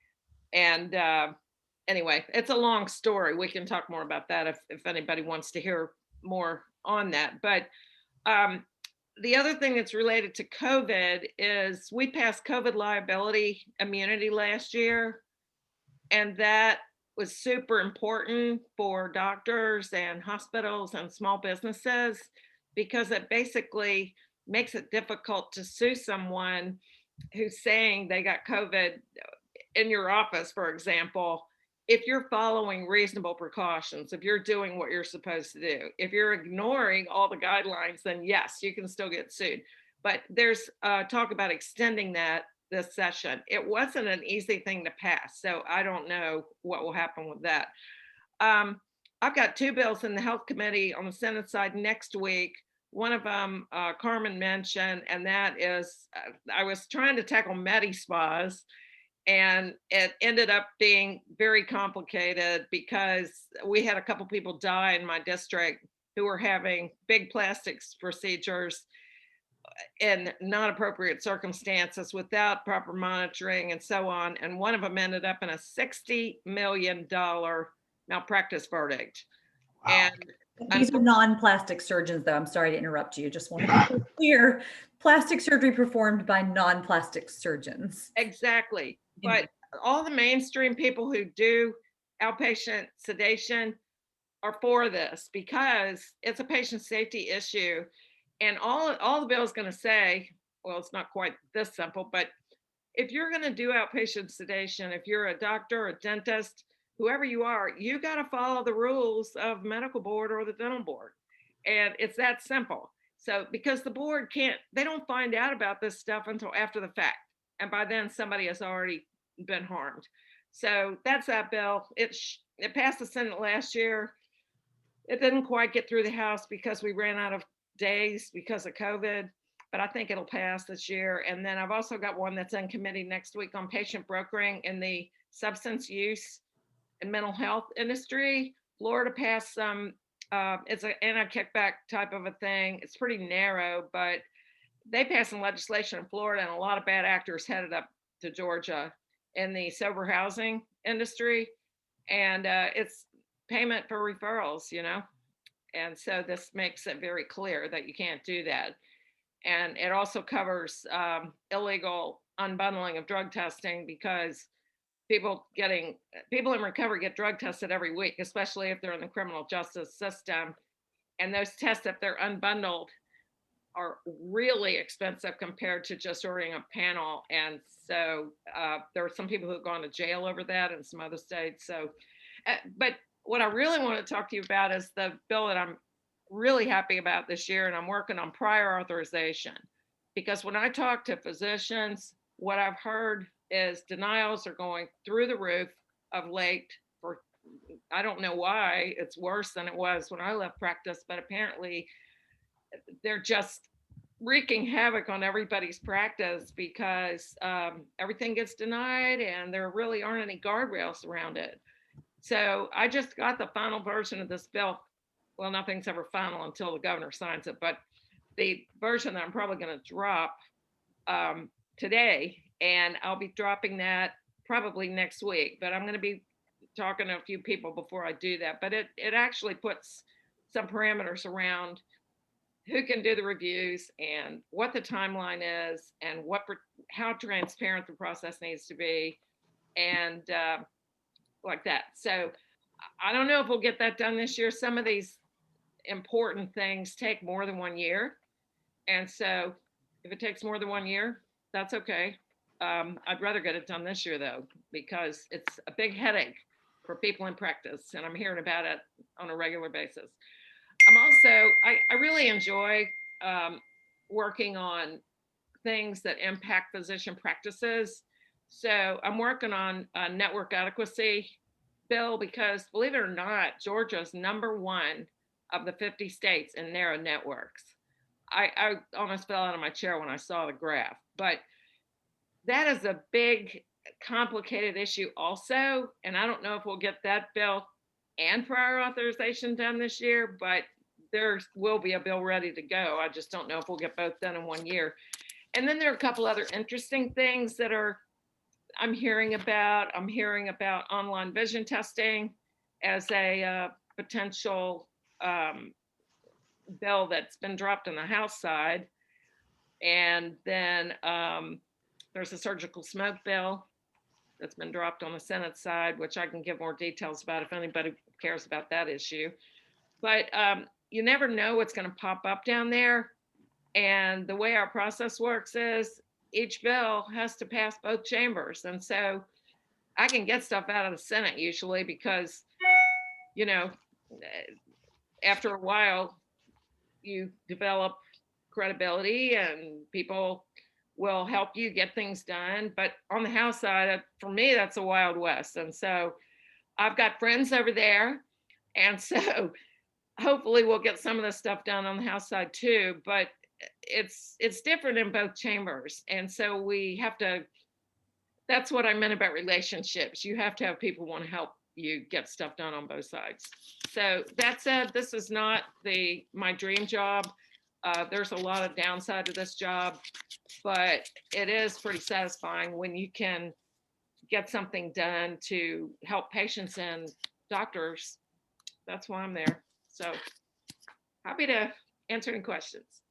And anyway, it's a long story. We can talk more about that if anybody wants to hear more on that. But the other thing that's related to COVID is we passed COVID liability immunity last year. And that was super important for doctors and hospitals and small businesses because it basically makes it difficult to sue someone who's saying they got COVID in your office, for example, if you're following reasonable precautions, if you're doing what you're supposed to do. If you're ignoring all the guidelines, then yes, you can still get sued. But there's talk about extending that this session. It wasn't an easy thing to pass, so I don't know what will happen with that. I've got 2 bills in the Health Committee on the Senate side next week. One of them Carmen mentioned, and that is, I was trying to tackle Medi-Spas, and it ended up being very complicated because we had a couple people die in my district who were having big plastics procedures in not appropriate circumstances without proper monitoring and so on. And one of them ended up in a $60 million malpractice verdict. Wow. And These are non-plastic surgeons, though. I'm sorry to interrupt you. Just want to be clear. Plastic surgery performed by non-plastic surgeons. Exactly. But all the mainstream people who do outpatient sedation are for this because it's a patient safety issue. And all the bill is going to say, well, it's not quite this simple, but if you're going to do outpatient sedation, if you're a doctor, a dentist, whoever you are, you got to follow the rules of medical board or the dental board. And it's that simple. So because the board they don't find out about this stuff until after the fact. And by then somebody has already been harmed. So that's that bill. It passed the Senate last year. It didn't quite get through the House because we ran out of days because of COVID, but I think it'll pass this year. And then I've also got one that's in committee next week on patient brokering in the substance use and mental health industry. Florida passed some, it's an anti-kickback type of a thing. It's pretty narrow, but they passed some legislation in Florida and a lot of bad actors headed up to Georgia in the sober housing industry. And it's payment for referrals, you know? And so this makes it very clear that you can't do that. And it also covers illegal unbundling of drug testing because people in recovery get drug tested every week, especially if they're in the criminal justice system. And those tests, if they're unbundled, are really expensive compared to just ordering a panel. And so there are some people who've gone to jail over that in some other states. So, but what I really want to talk to you about is the bill that I'm really happy about this year, and I'm working on prior authorization. Because when I talk to physicians, what I've heard is denials are going through the roof of late for, I don't know why it's worse than it was when I left practice, but apparently they're just wreaking havoc on everybody's practice because everything gets denied and there really aren't any guardrails around it. So I just got the final version of this bill. Well, nothing's ever final until the governor signs it, but the version that I'm probably going to drop today, and I'll be dropping that probably next week, but I'm going to be talking to a few people before I do that. But it actually puts some parameters around who can do the reviews and what the timeline is and how transparent the process needs to be and like that. So I don't know if we'll get that done this year. Some of these important things take more than 1 year. And so if it takes more than 1 year, that's okay. I'd rather get it done this year though, because it's a big headache for people in practice and I'm hearing about it on a regular basis. I'm also, I really enjoy working on things that impact physician practices. So I'm working on a network adequacy bill because believe it or not, Georgia's #1 of the 50 states in narrow networks. I almost fell out of my chair when I saw the graph, but that is a big, complicated issue also. And I don't know if we'll get that bill and prior authorization done this year, but there will be a bill ready to go. I just don't know if we'll get both done in 1 year. And then there are a couple other interesting things that I'm hearing about. I'm hearing about online vision testing as a potential bill that's been dropped on the House side. And then there's a surgical smoke bill that's been dropped on the Senate side, which I can give more details about if anybody cares about that issue. But you never know what's going to pop up down there. And the way our process works is each bill has to pass both chambers. And so I can get stuff out of the Senate usually because, you know, after a while, you develop credibility and people will help you get things done. But on the House side, for me, that's a Wild West. And so I've got friends over there. And so hopefully we'll get some of the stuff done on the House side too, but it's different in both chambers. And so we have to, that's what I meant about relationships. You have to have people want to help you get stuff done on both sides. So that said, this is not my dream job. There's a lot of downside to this job, but it is pretty satisfying when you can get something done to help patients and doctors. That's why I'm there. So happy to answer any questions.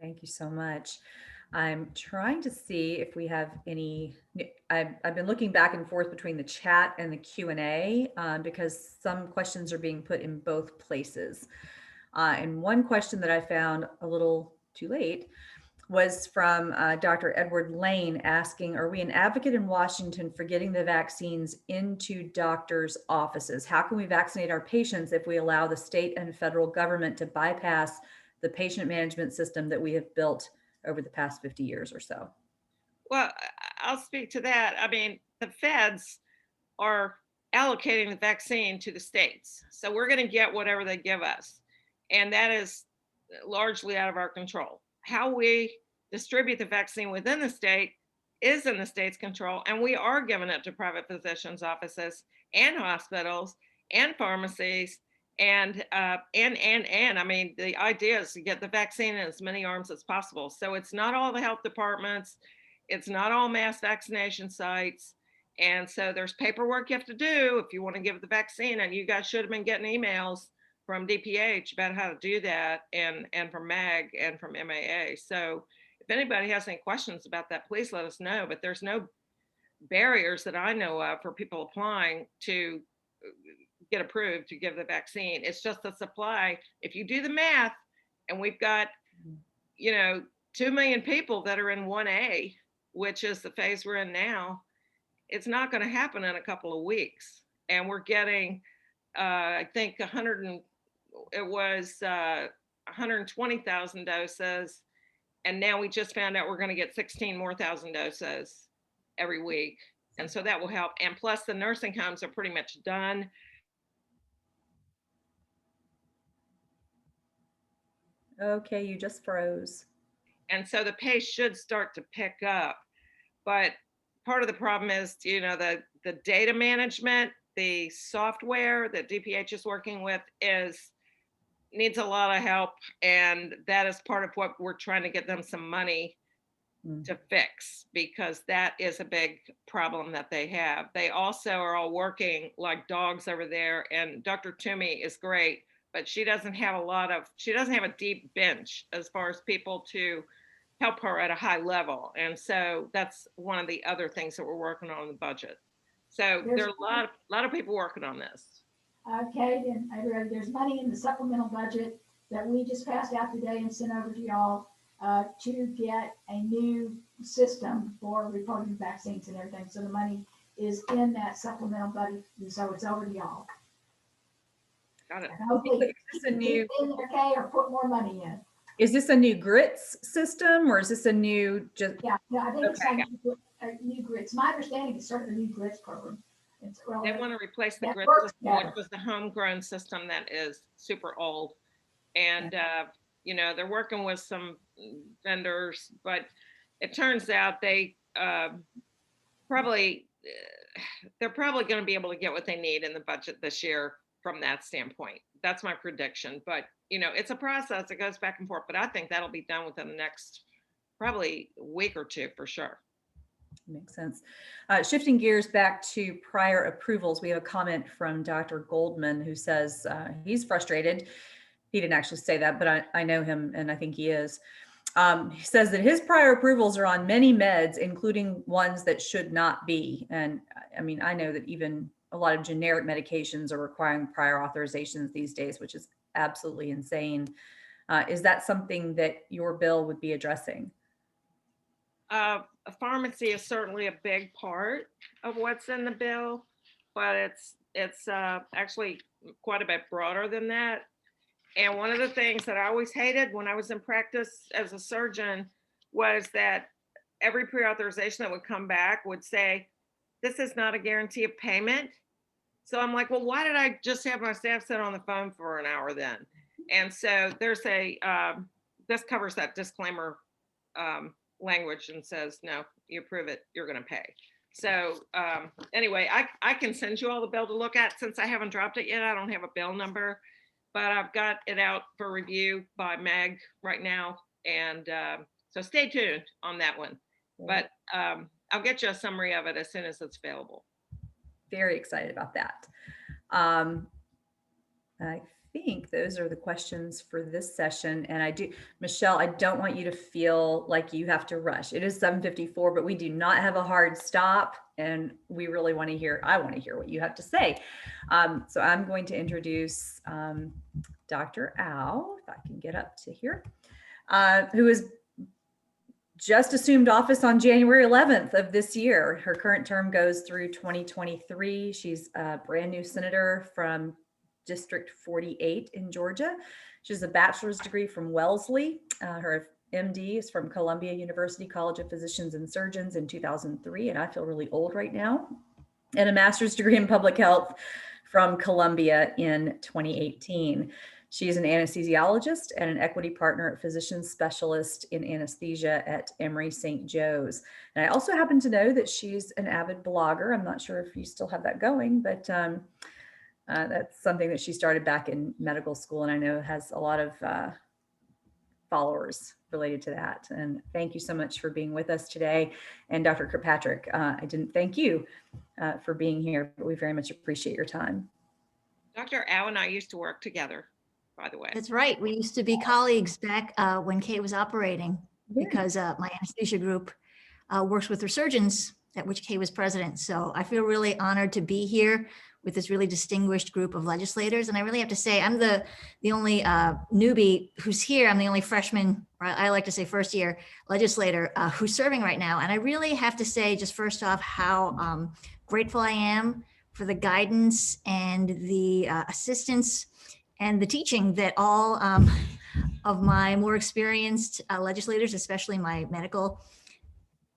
Thank you so much. I'm trying to see if we have any, I've been looking back and forth between the chat and the Q&A because some questions are being put in both places. And one question that I found a little too late was from Dr. Edward Lane asking, are we an advocate in Washington for getting the vaccines into doctors' offices? How can we vaccinate our patients if we allow the state and federal government to bypass the patient management system that we have built over the past 50 years or so? Well, I'll speak to that. I mean, the feds are allocating the vaccine to the states. So we're going to get whatever they give us. And that is largely out of our control. How we distribute the vaccine within the state is in the state's control. And we are giving it to private physicians' offices and hospitals and pharmacies. And I mean, the idea is to get the vaccine in as many arms as possible. So it's not all the health departments. It's not all mass vaccination sites. And so there's paperwork you have to do if you want to give the vaccine. And you guys should have been getting emails from DPH about how to do that and from MAG and from MAA. So if anybody has any questions about that, please let us know. But there's no barriers that I know of for people applying to get approved to give the vaccine. It's just the supply. If you do the math, and we've got, 2 million people that are in 1A, which is the phase we're in now, it's not going to happen in a couple of weeks. And we're getting, I think 120,000 doses And now we just found out we're going to get 16 more thousand doses every week. And so that will help. And plus the nursing homes are pretty much done. Okay, you just froze. And so the pace should start to pick up. But part of the problem is, you know, the data management, the software that DPH is working with needs a lot of help. And that is part of what we're trying to get them some money to fix, because that is a big problem that they have. They also are all working like dogs over there, and Dr. Toomey is great, but she doesn't have a deep bench as far as people to help her at a high level. And so that's one of the other things that we're working on in the budget. So there are a lot of people working on this. Okay, then there's money in the supplemental budget that we just passed out today and sent over to y'all to get a new system for reporting vaccines and everything. So the money is in that supplemental budget, and so it's over to y'all. Got it. Hopefully, Is this a new? okay, or put more money in. Is this a new grits system, or is this a new just? Yeah, I think it's a new grits. My understanding is starting a new grits program. They want to replace the grid system, which was the homegrown system that is super old. And, you know, they're working with some vendors, but it turns out they're probably going to be able to get what they need in the budget this year from that standpoint. That's my prediction. But, you know, it's a process. It goes back and forth, but I think that'll be done within the next probably week or two for sure. Makes sense. Shifting gears back to prior approvals, we have a comment from Dr. Goldman who says he's frustrated. He didn't actually say that, but I know him and I think he is. He says that his prior approvals are on many meds, including ones that should not be. And I mean, I know that even a lot of generic medications are requiring prior authorizations these days, which is absolutely insane. Is that something that your bill would be addressing? A pharmacy is certainly a big part of what's in the bill, but it's actually quite a bit broader than that. And one of the things that I always hated when I was in practice as a surgeon was that every pre-authorization that would come back would say, this is not a guarantee of payment. So I'm like, well, why did I just have my staff sit on the phone for an hour then? And so there's this covers that disclaimer language and says, no, you approve it, you're going to pay. So anyway, I can send you all the bill to look at. Since I haven't dropped it yet, I don't have a bill number, but I've got it out for review by Meg right now. And so stay tuned on that one. But I'll get you a summary of it as soon as it's available. Very excited about that. I think those are the questions for this session. And Michelle, I don't want you to feel like you have to rush. It is 7:54, but we do not have a hard stop. And we really want to I want to hear what you have to say. So I'm going to introduce Dr. Au, if I can get up to here, who has just assumed office on January 11th of this year. Her current term goes through 2023. She's a brand new senator from District 48 in Georgia. She has a bachelor's degree from Wellesley. Her MD is from Columbia University College of Physicians and Surgeons in 2003, and I feel really old right now. And a master's degree in public health from Columbia in 2018. She is an anesthesiologist and an equity partner at physician specialist in anesthesia at Emory St. Joe's. And I also happen to know that she's an avid blogger. I'm not sure if you still have that going, but that's something that she started back in medical school, and I know has a lot of followers related to that. And thank you so much for being with us today. And Dr. Kirkpatrick, I didn't thank you for being here, but we very much appreciate your time. Dr. Au and I used to work together, by the way. That's right. We used to be colleagues back when Kay was operating, because my anesthesia group works with her surgeons, at which Kay was president. So I feel really honored to be here with this really distinguished group of legislators. And I really have to say, I'm the only newbie who's here. I'm the only freshman, or I like to say first year legislator who's serving right now. And I really have to say, just first off, how grateful I am for the guidance and the assistance and the teaching that all of my more experienced legislators, especially my medical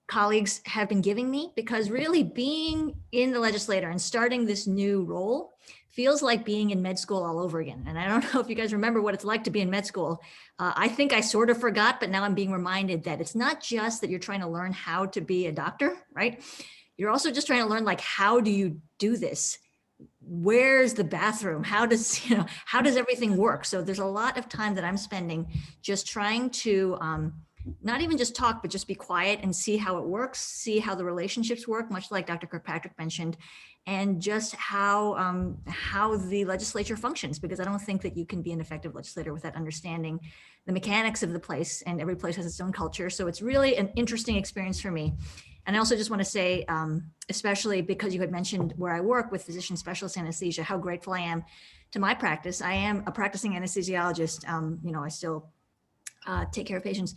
colleagues, have been giving me, because really being in the legislature and starting this new role feels like being in med school all over again. And I don't know if you guys remember what it's like to be in med school. I think I sort of forgot, but now I'm being reminded that it's not just that you're trying to learn how to be a doctor, right? You're also just trying to learn, like, how do you do this? Where's the bathroom? How does everything work? So there's a lot of time that I'm spending just trying to not even just talk, but just be quiet and see how it works, see how the relationships work, much like Dr. Kirkpatrick mentioned, and just how the legislature functions, because I don't think that you can be an effective legislator without understanding the mechanics of the place, and every place has its own culture. So it's really an interesting experience for me. And I also just want to say, especially because you had mentioned where I work with physician specialist anesthesia, how grateful I am to my practice. I am a practicing anesthesiologist. I still take care of patients.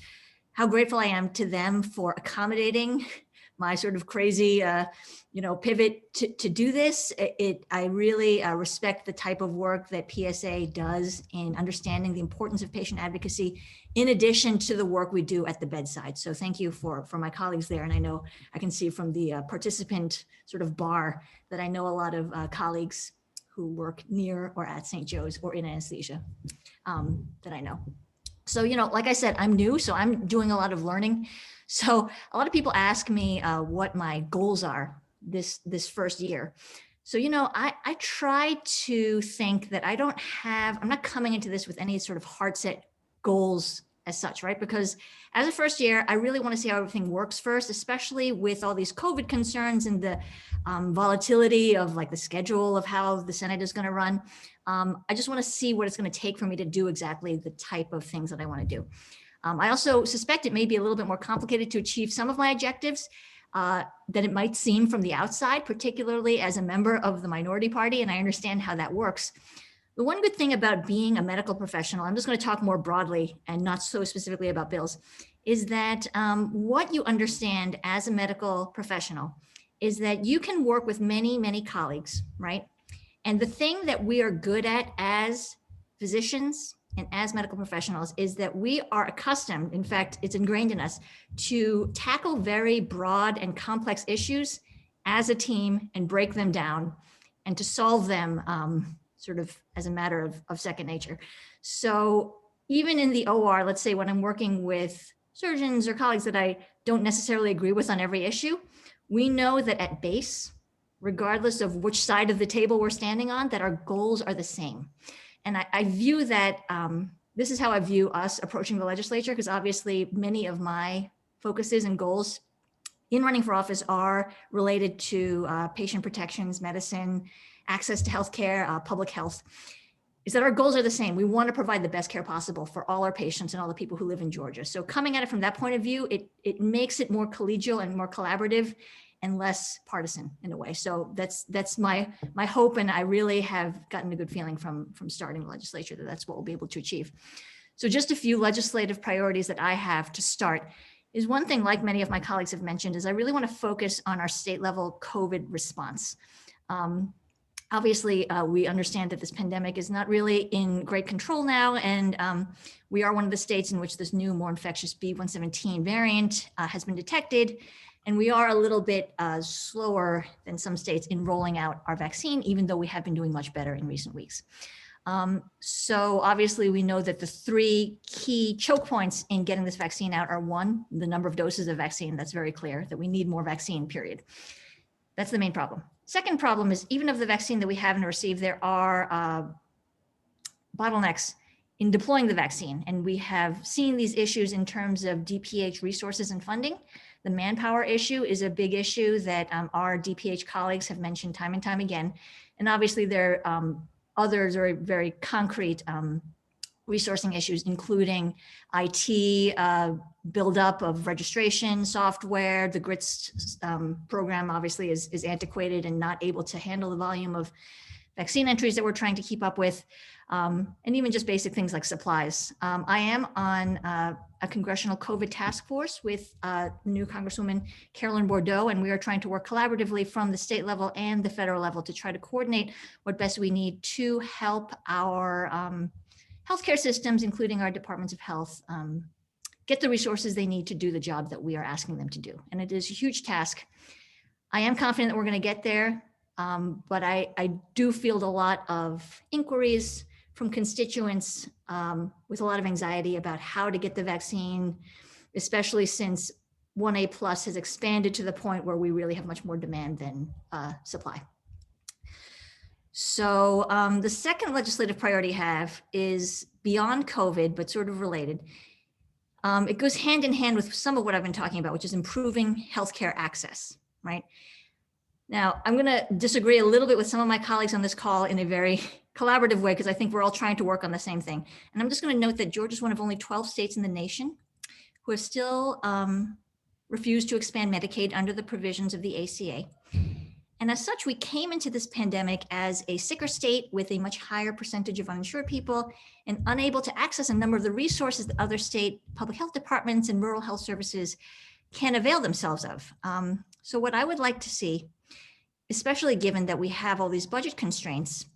How grateful I am to them for accommodating my sort of crazy, pivot to do this. I really respect the type of work that PSA does in understanding the importance of patient advocacy, in addition to the work we do at the bedside. So thank you for my colleagues there. And I know I can see from the participant sort of bar that I know a lot of colleagues who work near or at St. Joe's or in anesthesia that I know. So, like I said, I'm new, so I'm doing a lot of learning. So a lot of people ask me what my goals are this first year. So, I try to think that I'm not coming into this with any sort of hard set goals as such, right? Because as a first year, I really want to see how everything works first, especially with all these COVID concerns and the volatility of like the schedule of how the Senate is going to run. I just want to see what it's going to take for me to do exactly the type of things that I want to do. I also suspect it may be a little bit more complicated to achieve some of my objectives than it might seem from the outside, particularly as a member of the minority party, and I understand how that works. The one good thing about being a medical professional, I'm just going to talk more broadly and not so specifically about bills, is that what you understand as a medical professional is that you can work with many, many colleagues, right? And the thing that we are good at as physicians and as medical professionals is that we are accustomed, in fact, it's ingrained in us, to tackle very broad and complex issues as a team and break them down and to solve them sort of as a matter of second nature. So even in the OR, let's say when I'm working with surgeons or colleagues that I don't necessarily agree with on every issue, we know that at base, regardless of which side of the table we're standing on, that our goals are the same. And I view that, this is how I view us approaching the legislature, because obviously many of my focuses and goals in running for office are related to patient protections, medicine, access to healthcare, public health, is that our goals are the same. We want to provide the best care possible for all our patients and all the people who live in Georgia. So coming at it from that point of view, it makes it more collegial and more collaborative and less partisan in a way. So that's my hope, and I really have gotten a good feeling from starting the legislature that that's what we'll be able to achieve. So just a few legislative priorities that I have to start is one thing, like many of my colleagues have mentioned, is I really want to focus on our state level COVID response. Obviously, we understand that this pandemic is not really in great control now, and we are one of the states in which this new, more infectious B.1.17 variant has been detected, and we are a little bit slower than some states in rolling out our vaccine, even though we have been doing much better in recent weeks. So obviously, we know that the three key choke points in getting this vaccine out are: one, the number of doses of vaccine. That's very clear that we need more vaccine, period. That's the main problem. Second problem is, even of the vaccine that we haven't received, there are bottlenecks in deploying the vaccine. And we have seen these issues in terms of DPH resources and funding. The manpower issue is a big issue that our DPH colleagues have mentioned time and time again. And obviously there are others are very concrete resourcing issues, including IT, buildup of registration software. The GRITS program obviously is antiquated and not able to handle the volume of vaccine entries that we're trying to keep up with, and even just basic things like supplies. I am on a congressional COVID task force with new Congresswoman Carolyn Bordeaux, and we are trying to work collaboratively from the state level and the federal level to try to coordinate what best we need to help our healthcare systems, including our departments of health, get the resources they need to do the job that we are asking them to do. And it is a huge task. I am confident that we're going to get there, but I do field a lot of inquiries from constituents with a lot of anxiety about how to get the vaccine, especially since 1A plus has expanded to the point where we really have much more demand than supply. So the second legislative priority I have is beyond COVID, but sort of related. It goes hand in hand with some of what I've been talking about, which is improving healthcare access, right? Now, I'm going to disagree a little bit with some of my colleagues on this call in a very collaborative way, because I think we're all trying to work on the same thing. And I'm just going to note that Georgia is one of only 12 states in the nation who have still refused to expand Medicaid under the provisions of the ACA. And as such, we came into this pandemic as a sicker state with a much higher percentage of uninsured people and unable to access a number of the resources that other state public health departments and rural health services can avail themselves of. So what I would like to see, especially given that we have all these budget constraints,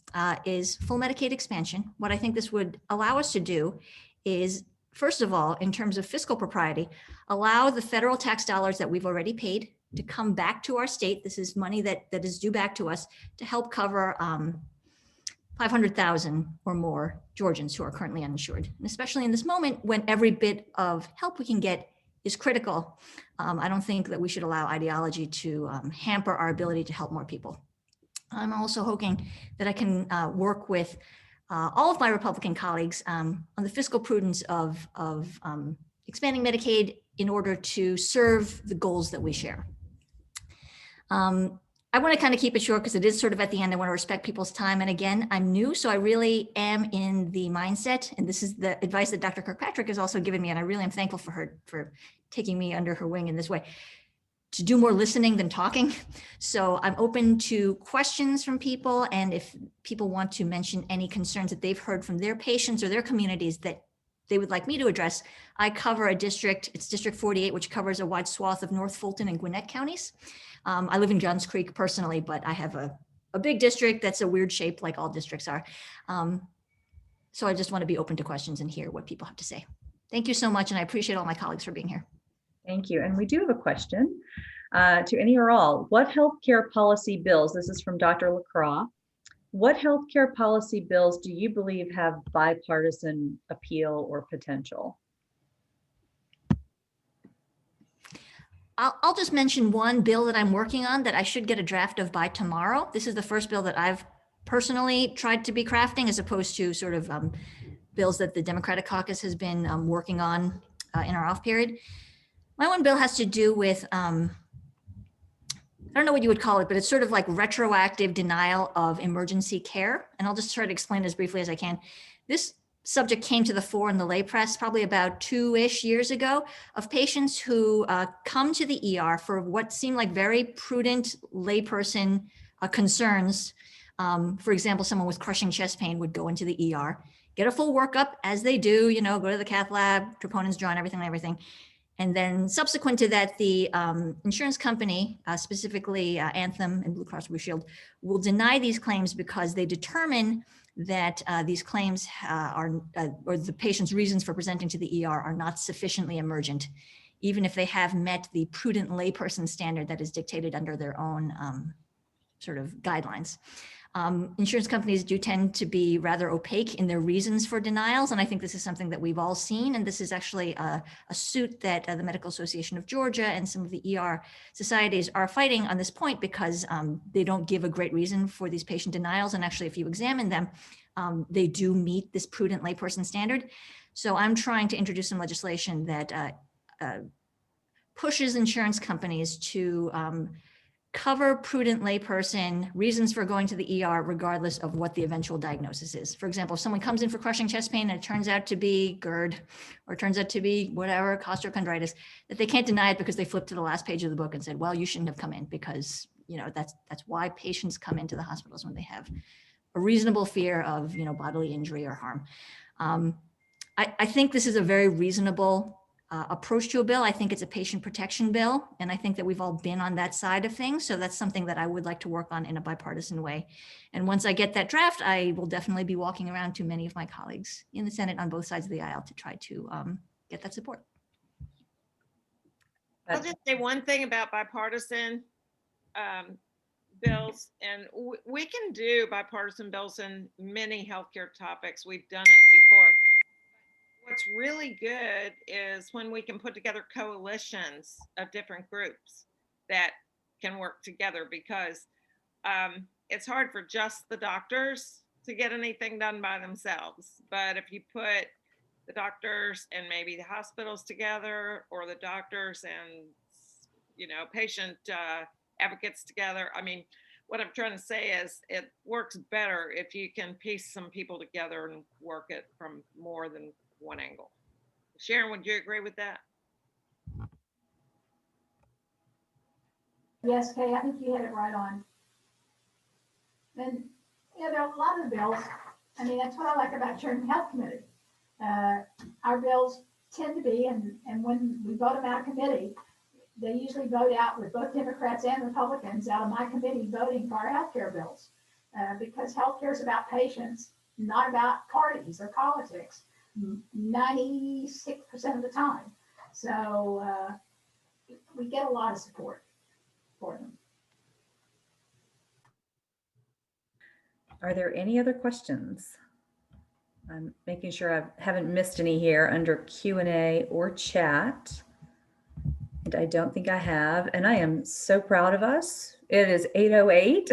is full Medicaid expansion. What I think this would allow us to do is, first of all, in terms of fiscal propriety, allow the federal tax dollars that we've already paid to come back to our state. This is money that is due back to us to help cover 500,000 or more Georgians who are currently uninsured. And especially in this moment when every bit of help we can get is critical, I don't think that we should allow ideology to hamper our ability to help more people. I'm also hoping that I can work with all of my Republican colleagues on the fiscal prudence of expanding Medicaid in order to serve the goals that we share. I want to kind of keep it short because it is sort of at the end. I want to respect people's time. And again, I'm new, so I really am in the mindset, and this is the advice that Dr. Kirkpatrick has also given me, and I really am thankful for her for taking me under her wing in this way, to do more listening than talking. So I'm open to questions from people, and if people want to mention any concerns that they've heard from their patients or their communities that they would like me to address. I cover a district, it's District 48, which covers a wide swath of North Fulton and Gwinnett counties. I live in Johns Creek personally, but I have a big district that's a weird shape like all districts are. So I just want to be open to questions and hear what people have to say. Thank you so much, and I appreciate all my colleagues for being here. Thank you. And we do have a question to any or all. What healthcare policy bills, this is from Dr. LaCroix, what healthcare policy bills do you believe have bipartisan appeal or potential? I'll just mention one bill that I'm working on that I should get a draft of by tomorrow. This is the first bill that I've personally tried to be crafting, as opposed to sort of bills that the Democratic caucus has been working on in our off period. My one bill has to do with, I don't know what you would call it, but it's sort of like retroactive denial of emergency care. And I'll just try to explain as briefly as I can. This subject came to the fore in the lay press probably about 2-ish years ago, of patients who come to the ER for what seemed like very prudent layperson concerns. For example, someone with crushing chest pain would go into the ER, get a full workup as they do, you know, go to the cath lab, troponins drawn, everything. And then subsequent to that, the insurance company, specifically Anthem and Blue Cross Blue Shield, will deny these claims because they determine that these claims or the patient's reasons for presenting to the ER are not sufficiently emergent, even if they have met the prudent layperson standard that is dictated under their own sort of guidelines. Insurance companies do tend to be rather opaque in their reasons for denials. And I think this is something that we've all seen. And this is actually a suit that the Medical Association of Georgia and some of the ER societies are fighting on this point, because they don't give a great reason for these patient denials. And actually, if you examine them, they do meet this prudent layperson standard. So I'm trying to introduce some legislation that pushes insurance companies to cover prudent layperson reasons for going to the ER, regardless of what the eventual diagnosis is. For example, if someone comes in for crushing chest pain and it turns out to be GERD, or turns out to be whatever, costochondritis, that they can't deny it because they flipped to the last page of the book and said, well, you shouldn't have come in, because, you know, that's why patients come into the hospitals, when they have a reasonable fear of, you know, bodily injury or harm. I think this is a very reasonable approach to a bill. I think it's a patient protection bill, and I think that we've all been on that side of things. So that's something that I would like to work on in a bipartisan way. And once I get that draft, I will definitely be walking around to many of my colleagues in the Senate on both sides of the aisle to try to get that support. I'll just say one thing about bipartisan bills, and we can do bipartisan bills in many healthcare topics. We've done it before. What's really good is when we can put together coalitions of different groups that can work together, because it's hard for just the doctors to get anything done by themselves. But if you put the doctors and maybe the hospitals together, or the doctors and, you know, patient advocates together, I mean, what I'm trying to say is it works better if you can piece some people together and work it from more than one angle. Sharon, would you agree with that? Yes, Kay, I think you hit it right on. And yeah, there are a lot of the bills. I mean, that's what I like about chairing the health committee. Our bills tend to be, and when we vote them out of committee, they usually vote out with both Democrats and Republicans out of my committee voting for our healthcare bills, because healthcare is about patients, not about parties or politics, 96% of the time. So we get a lot of support for them. Are there any other questions? I'm making sure I haven't missed any here under Q&A or chat. And I don't think I have, and I am so proud of us. It is 8:08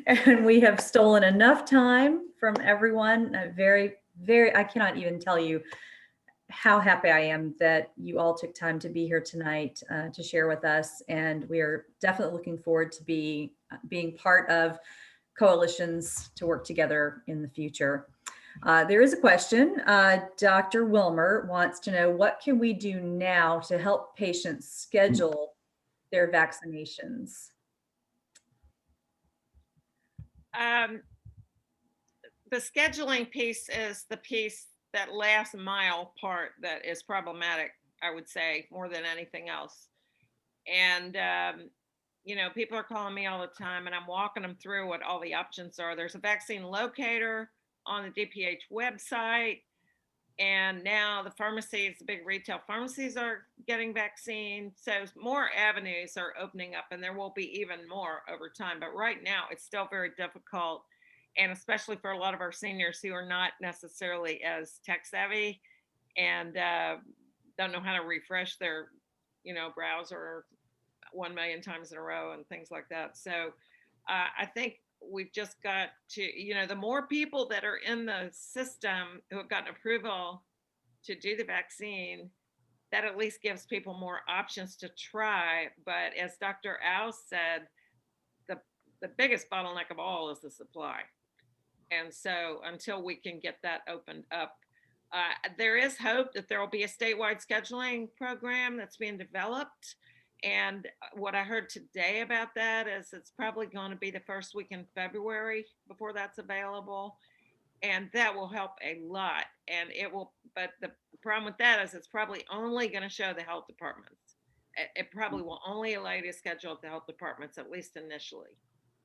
and we have stolen enough time from everyone. I cannot even tell you how happy I am that you all took time to be here tonight to share with us. And we are definitely looking forward to being part of coalitions to work together in the future. There is a question. Dr. Wilmer wants to know, what can we do now to help patients schedule their vaccinations? The scheduling piece is the piece, that last mile part, that is problematic, I would say, more than anything else. And, you know, people are calling me all the time, and I'm walking them through what all the options are. There's a vaccine locator on the DPH website. And now the pharmacies, the big retail pharmacies, are getting vaccine. So more avenues are opening up, and there will be even more over time. But right now it's still very difficult. And especially for a lot of our seniors who are not necessarily as tech savvy and don't know how to refresh their, you know, browser 1 million times in a row and things like that. So I think we've just got to, you know, the more people that are in the system who have gotten approval to do the vaccine, that at least gives people more options to try. But as Dr. Au said, the biggest bottleneck of all is the supply. And so until we can get that opened up, there is hope that there will be a statewide scheduling program that's being developed. And what I heard today about that is it's probably going to be the first week in February before that's available. And that will help a lot. And it will, but the problem with that is it's probably only going to show the health departments. It probably will only allow you to schedule at the health departments, at least initially.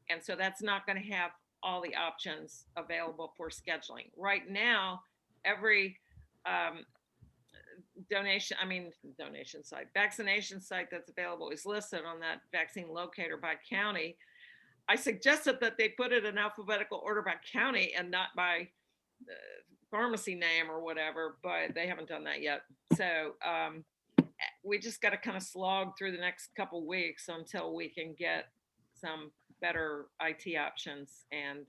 And so that's not going to have all the options available for scheduling. Right now, every vaccination site that's available is listed on that vaccine locator by county. I suggested that they put it in alphabetical order by county and not by pharmacy name or whatever, but they haven't done that yet. So we just got to kind of slog through the next couple weeks until we can get some better IT options and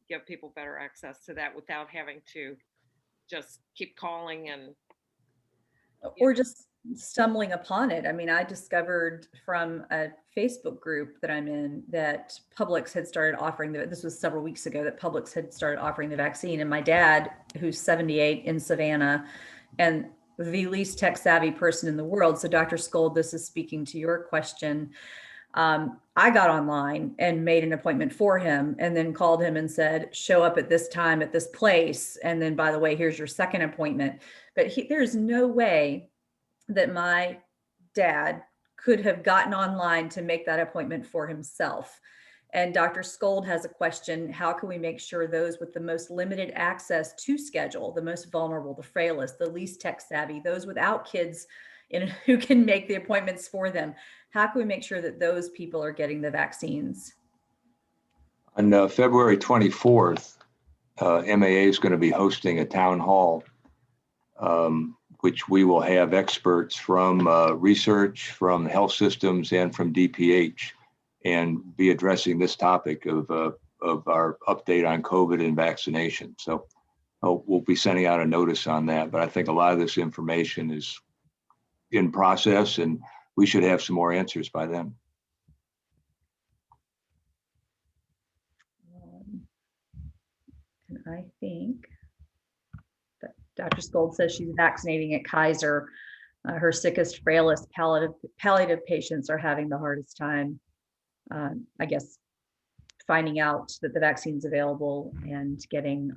give people better access to that without having to just keep calling and or just stumbling upon it. I mean, I discovered from a Facebook group that I'm in that Publix had started offering this was several weeks ago, that Publix had started offering the vaccine. And my dad, who's 78 in Savannah and the least tech savvy person in the world. So Dr. Skold, this is speaking to your question. I got online and made an appointment for him and then called him and said, show up at this time at this place. And then, by the way, here's your second appointment. But there's no way that my dad could have gotten online to make that appointment for himself. And Dr. Skold has a question: how can we make sure those with the most limited access to schedule, the most vulnerable, the frailest, the least tech savvy, those without kids who can make the appointments for them, how can we make sure that those people are getting the vaccines? On February 24th, MAA is going to be hosting a town hall, which we will have experts from research, from health systems, and from DPH, and be addressing this topic of our update on COVID and vaccination. So we'll be sending out a notice on that, but I think a lot of this information is in process, and we should have some more answers by then. And I think that Dr. Skold says she's vaccinating at Kaiser. Her sickest, frailest palliative patients are having the hardest time, I guess, finding out that the vaccine's available and getting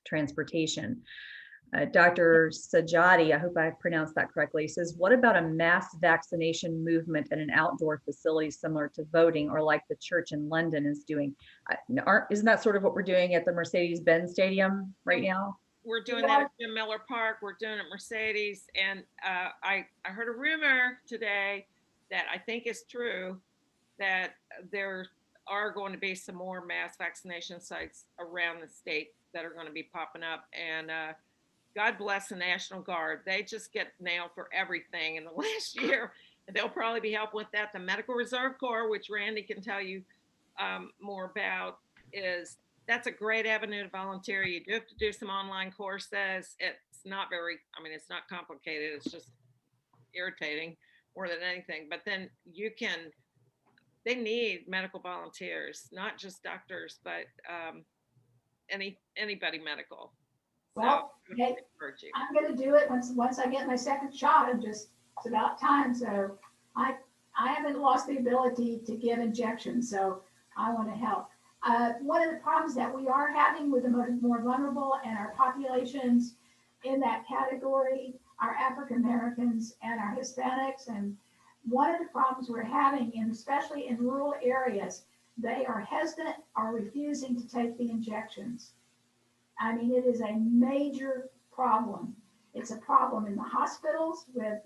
transportation. Dr. Sajati, I hope I pronounced that correctly, says, what about a mass vaccination movement in an outdoor facility similar to voting, or like the church in London is doing? Isn't that sort of what we're doing at the Mercedes-Benz Stadium right now? We're doing that at Jim Miller Park. We're doing it at Mercedes. And I heard a rumor today that I think is true, that there are going to be some more mass vaccination sites around the state that are going to be popping up. And God bless the National Guard. They just get nailed for everything in the last year. And they'll probably be helping with that. The Medical Reserve Corps, which Randy can tell you more about, that's a great avenue to volunteer. You do have to do some online courses. It's not it's not complicated. It's just irritating more than anything. But then they need medical volunteers, not just doctors, but anybody medical. Well, hey, I'm going to do it once I get my second shot. It's about time. So I haven't lost the ability to give injections, so I want to help. One of the problems that we are having with the more vulnerable and our populations in that category are African Americans and our Hispanics. And one of the problems we're having, and especially in rural areas, they are hesitant or refusing to take the injections. I mean, it is a major problem. It's a problem in the hospitals with,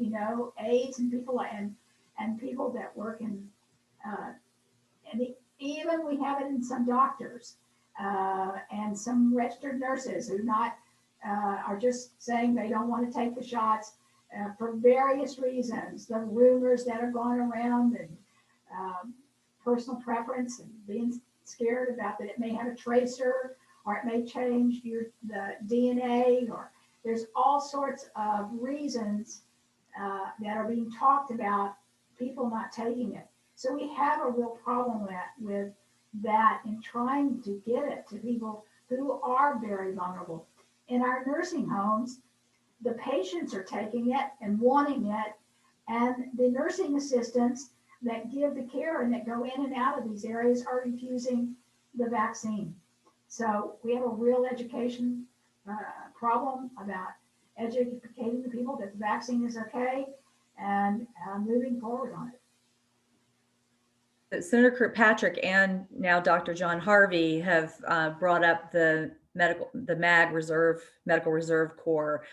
aides and people that work in, and even we have it in some doctors and some registered nurses who are just saying they don't want to take the shots for various reasons. The rumors that are going around, and personal preference, and being scared about that it may have a tracer, or it may change the DNA, or there's all sorts of reasons that are being talked about, people not taking it. So we have a real problem with that in trying to get it to people who are very vulnerable. In our nursing homes, the patients are taking it and wanting it, and the nursing assistants that give the care and that go in and out of these areas are refusing the vaccine. So we have a real education problem about educating the people that the vaccine is okay and moving forward on it. Senator Kirkpatrick and now Dr. John Harvey have brought up the MAG Medical Reserve Corps.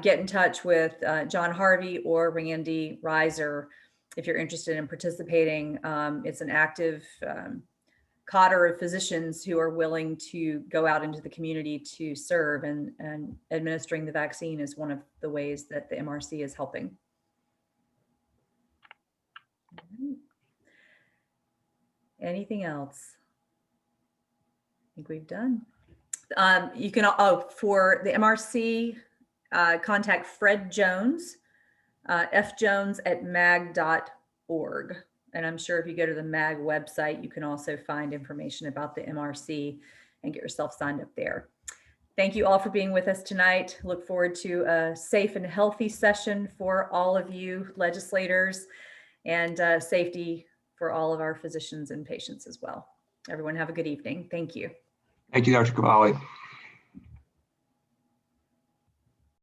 Get in touch with John Harvey or Randy Reiser if you're interested in participating. It's an active cadre of physicians who are willing to go out into the community to serve, and administering the vaccine is one of the ways that the MRC is helping. Anything else? I think we've done. You can, for the MRC, contact Fred Jones, fjones@mag.org. And I'm sure if you go to the MAG website, you can also find information about the MRC and get yourself signed up there. Thank you all for being with us tonight. Look forward to a safe and healthy session for all of you legislators, and safety for all of our physicians and patients as well. Everyone have a good evening. Thank you. Thank you, Dr. Cavalli.